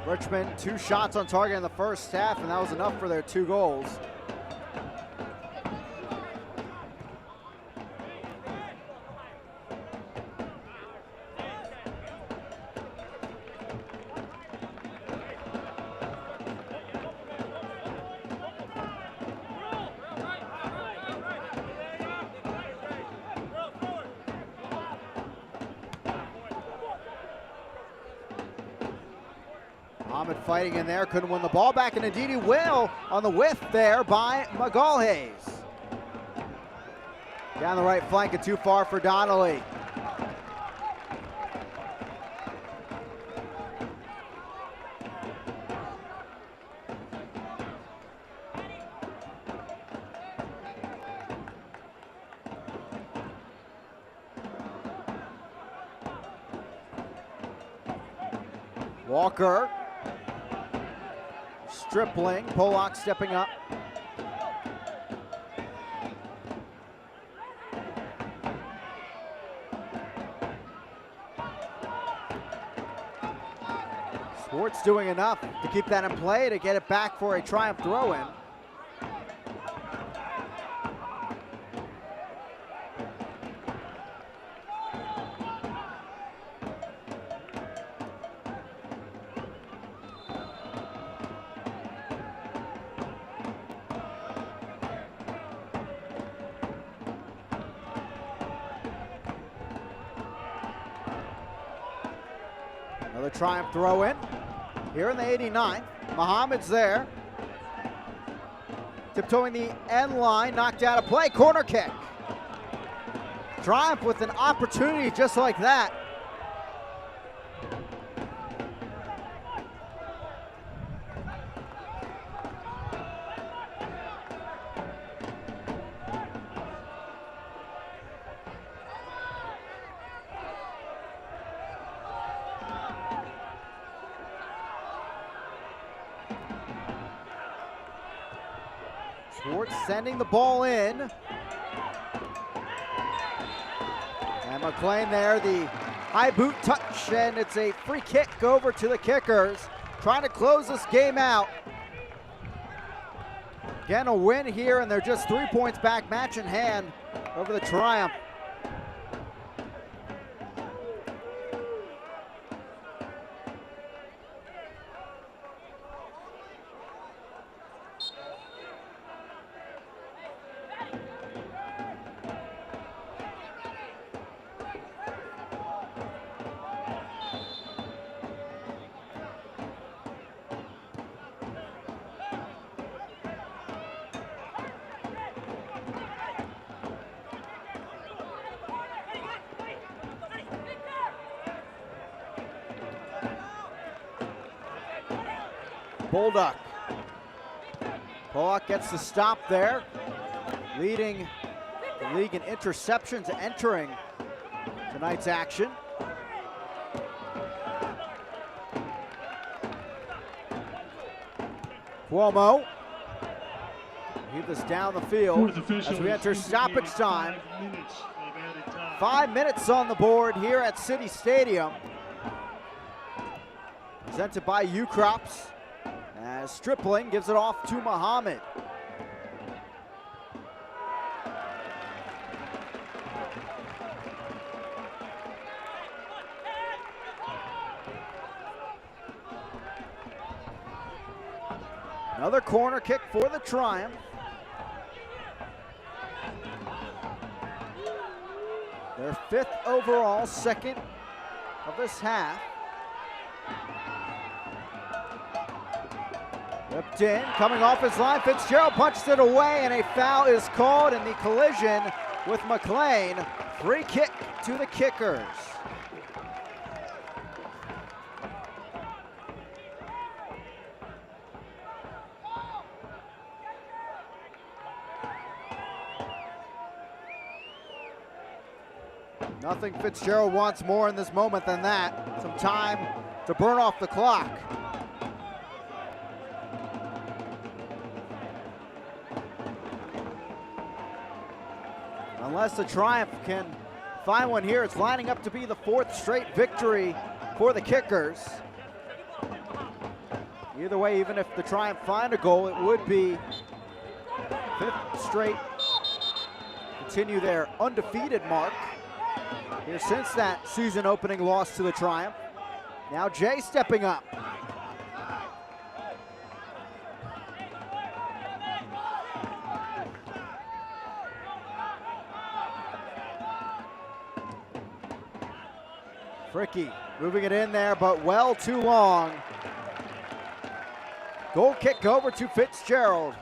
Richmond, 2 shots on target in the first half, and that was enough for their 2 goals. Muhammad fighting in there, couldn't win the ball back, and indeed he will on the whiff there by McGallhays. Down the right flank and too far for Donnelly. Walker. Stripling, Pollock stepping up. Sports doing enough to keep that in play to get it back for a Triumph throw-in. Another Triumph throw-in here in the 89th. Muhammad's there. Tiptoeing the end line, knocked out of play, corner kick. Triumph with an opportunity just like that. Sports sending the ball in. And McLean there, the high boot touch, and it's a free kick over to the Kickers. Trying to close this game out. Again, a win here, and they're just 3 points back, match in hand over the Triumph. Bolduck. Pollock gets the stop there, leading the league in interceptions entering tonight's action. Cuomo. Keep this down the field as we enter stoppage time. 5 minutes on the board here at City Stadium. Presented by U-Crops as Stripling gives it off to Muhammad. Another corner kick for the Triumph. Their 5th overall, 2nd of this half. Whipped in, coming off his line, Fitzgerald punches it away, and a foul is called in the collision with McLean. Free kick to the Kickers. Nothing Fitzgerald wants more in this moment than that. Some time to burn off the clock. Unless the Triumph can find one here, it's lining up to be the 4th straight victory for the Kickers. Either way, even if the Triumph find a goal, it would be 5th straight. Continue their undefeated mark here since that season opening loss to the Triumph. Now Jay stepping up. Fricky moving it in there, but well too long. Goal kick over to Fitzgerald.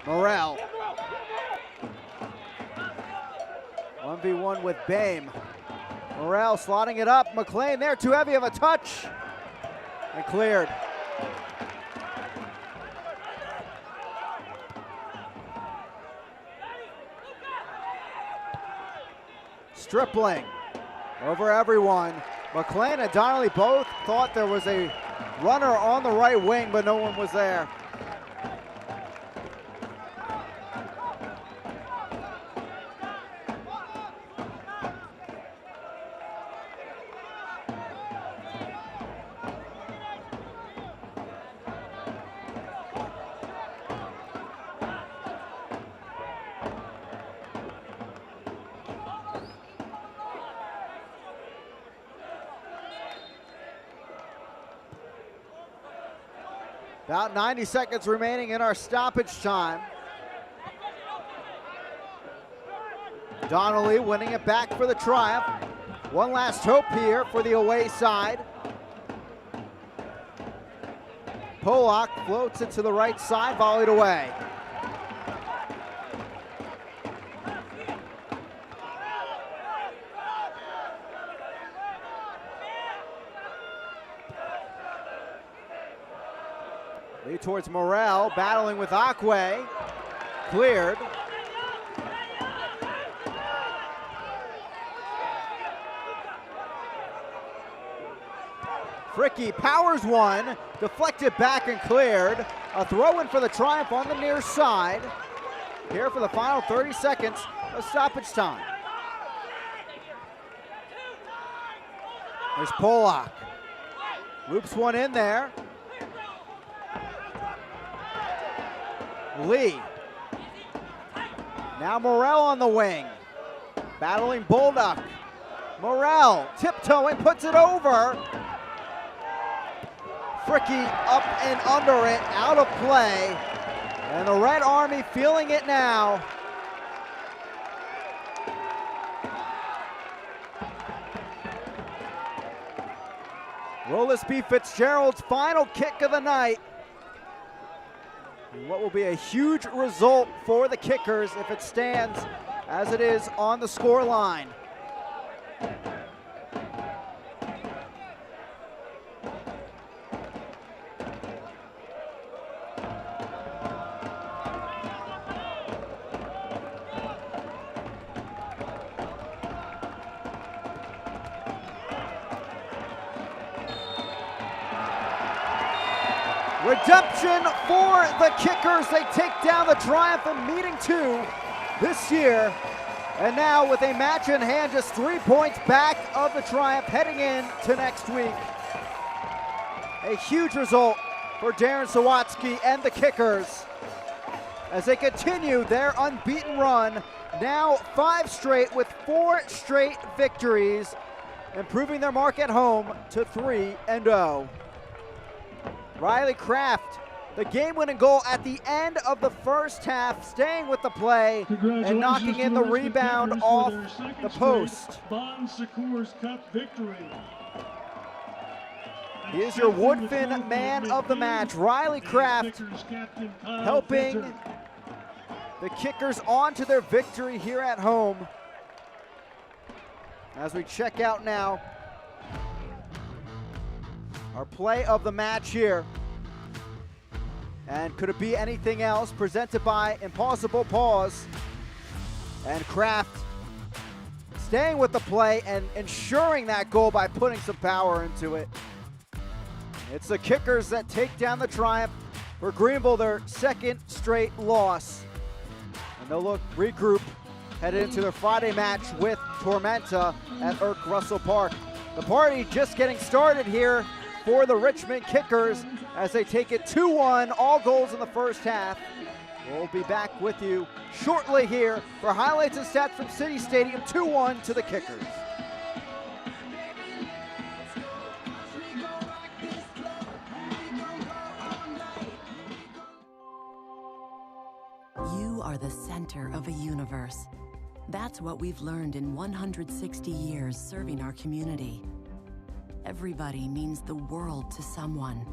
Morrell. 1v1 with Bame. Morrell slotting it up. McLean there, too heavy of a touch. And cleared. Stripling over everyone. McLean and Donnelly both thought there was a runner on the right wing, but no one was there. About 90 seconds remaining in our stoppage time. Donnelly winning it back for the Triumph. One last hope here for the away side. Pollock floats it to the right side, volleyed away. Lead towards Morrell, battling with Akwe. Cleared. Fricky powers one, deflected back and cleared. A throw in for the Triumph on the near side. Here for the final 30 seconds of stoppage time. There's Pollock. Loops one in there. Lee. Now Morrell on the wing. Battling Bolduck. Morrell tiptoeing, puts it over. Fricky up and under it, out of play. And the Red Army feeling it now. Rollis B. Fitzgerald's final kick of the night. What will be a huge result for the Kickers if it stands as it is on the score line. Redemption for the Kickers. They take down the Triumph in meeting 2 this year. And now with a match in hand, just 3 points back of the Triumph heading in to next week. A huge result for Darren Sawatsky and the Kickers as they continue their unbeaten run. Now 5 straight with 4 straight victories, improving their mark at home to 3-0. Riley Kraft, the game-winning goal at the end of the first half, staying with the play and knocking in the rebound off the post. Bon Secours Cup victory. He is your Woodfin man of the match. Riley Kraft helping the Kickers on to their victory here at home. As we check out now our play of the match here. And could it be anything else? Presented by Impossible Pause. And Kraft staying with the play and ensuring that goal by putting some power into it. It's the Kickers that take down the Triumph for Greenville, their 2nd straight loss. And they'll regroup, headed into their Friday match with Tormenta at Irk Russell Park. The party just getting started here for the Richmond Kickers as they take it 2-1, all goals in the first half. We'll be back with you shortly here for highlights and stats from City Stadium. 2-1 to the Kickers. You are the center of a universe. That's what we've learned in 160 years serving our community. Everybody means the world to someone.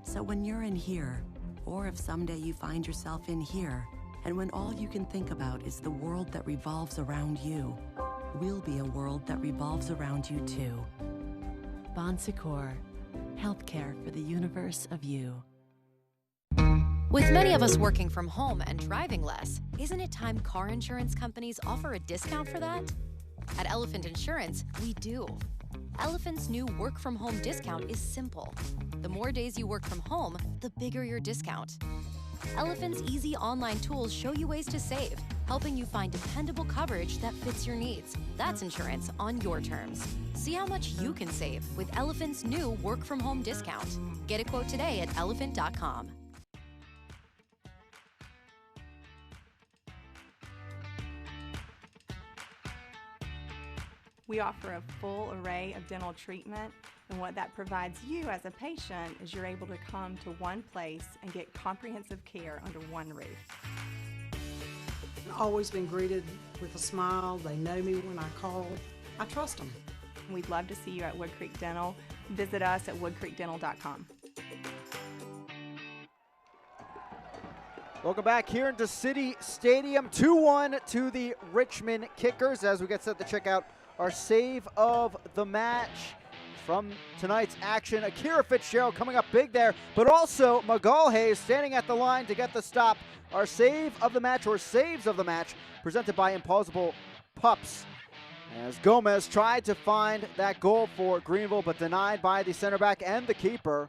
So when you're in here, or if someday you find yourself in here, and when all you can think about is the world that revolves around you, we'll be a world that revolves around you too. Bon Secours, healthcare for the universe of you. With many of us working from home and driving less, isn't it time car insurance companies offer a discount for that? At Elephant Insurance, we do. Elephant's new work from home discount is simple. The more days you work from home, the bigger your discount. Elephant's easy online tools show you ways to save, helping you find dependable coverage that fits your needs. That's insurance on your terms. See how much you can save with Elephant's new work from home discount. Get a quote today at elephant.com. We offer a full array of dental treatment, and what that provides you as a patient is you're able to come to one place and get comprehensive care under one roof. I've always been greeted with a smile. They know me when I call. I trust them. We'd love to see you at Wood Creek Dental. Visit us at woodcreekdental.com. Welcome back here into City Stadium. 2-1 to the Richmond Kickers as we get set to check out our save of the match from tonight's action. Akira Fitzgerald coming up big there, but also Magalhaes standing at the line to get the stop. Our save of the match, or saves of the match, presented by Impossible Pups. As Gomez tried to find that goal for Greenville, but denied by the center back and the keeper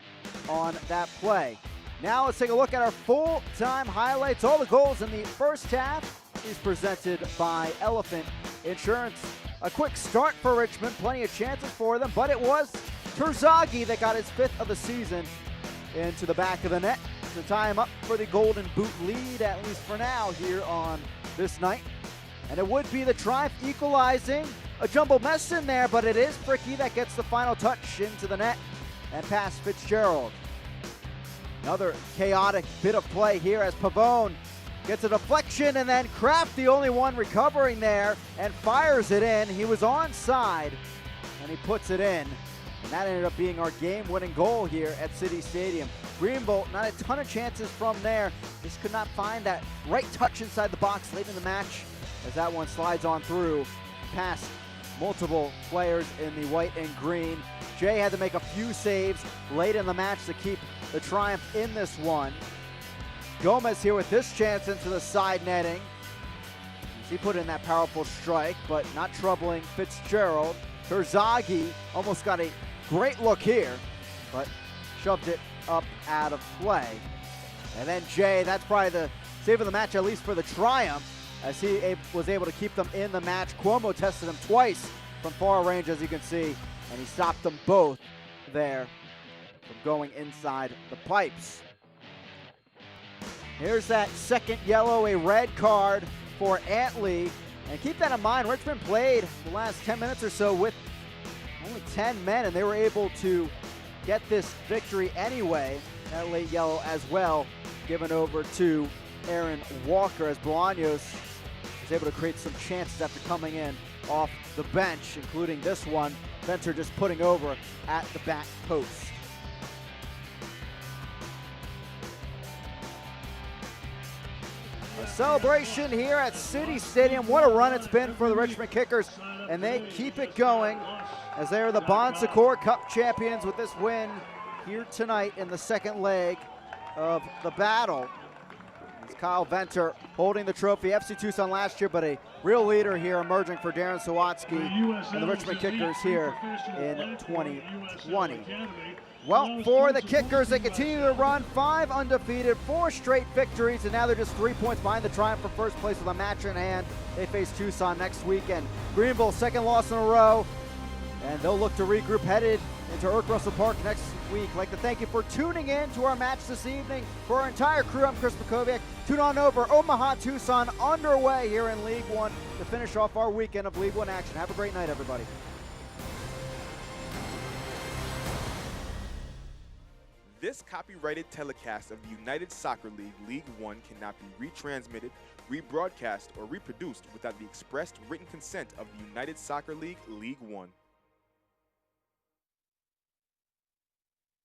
on that play. Now let's take a look at our full-time highlights. All the goals in the first half is presented by Elephant Insurance. A quick start for Richmond, plenty of chances for them, but it was Terzaghi that got his 5th of the season into the back of the net to tie him up for the Golden Boot lead, at least for now, here on this night. And it would be the Triumph equalizing a jumbled mess in there, but it is Fricky that gets the final touch into the net and past Fitzgerald. Another chaotic bit of play here as Pavone gets a deflection, and then Kraft, the only one recovering there, and fires it in. He was onside, and he puts it in. And that ended up being our game-winning goal here at City Stadium. Greenville, not a ton of chances from there. Just could not find that right touch inside the box late in the match as that one slides on through past multiple players in the white and green. Jay had to make a few saves late in the match to keep the triumph in this one. Gomez here with this chance into the side netting. He put in that powerful strike, but not troubling Fitzgerald. Herzagi almost got a great look here, but shoved it up out of play. And then Jay, that's probably the save of the match, at least for the triumph, as he was able to keep them in the match. Cuomo tested him twice from far range, as you can see, and he stopped them both there from going inside the pipes. Here's that second yellow, a red card for Antley. And keep that in mind, Richmond played the last 10 minutes or so with only 10 men, and they were able to get this victory anyway. That late yellow as well, given over to Aaron Walker, as Bolaños was able to create some chances after coming in off the bench, including this one. Venter just putting over at the back post. A celebration here at City Stadium. What a run it's been for the Richmond Kickers, and they keep it going as they are the Bon Secours Cup champions with this win here tonight in the second leg of the battle. It's Kyle Venter holding the trophy. FC Tucson last year, but a real leader here emerging for Darren Sawatsky and the Richmond Kickers here in 2020. Well, for the Kickers, they continue to run 5 undefeated, 4 straight victories, and now they're just 3 points behind the Triumph for first place with a match in hand. They face Tucson next weekend. Greenville, second loss in a row, and they'll look to regroup headed into Irk Russell Park next week. I'd like to thank you for tuning in to our match this evening. For our entire crew, I'm Chris Makovic. Tune on over. Omaha Tucson underway here in League One to finish off our weekend of League One action. Have a great night, everybody. This copyrighted telecast of the United Soccer League League One cannot be retransmitted, rebroadcast, or reproduced without the expressed written consent of the United Soccer League League One.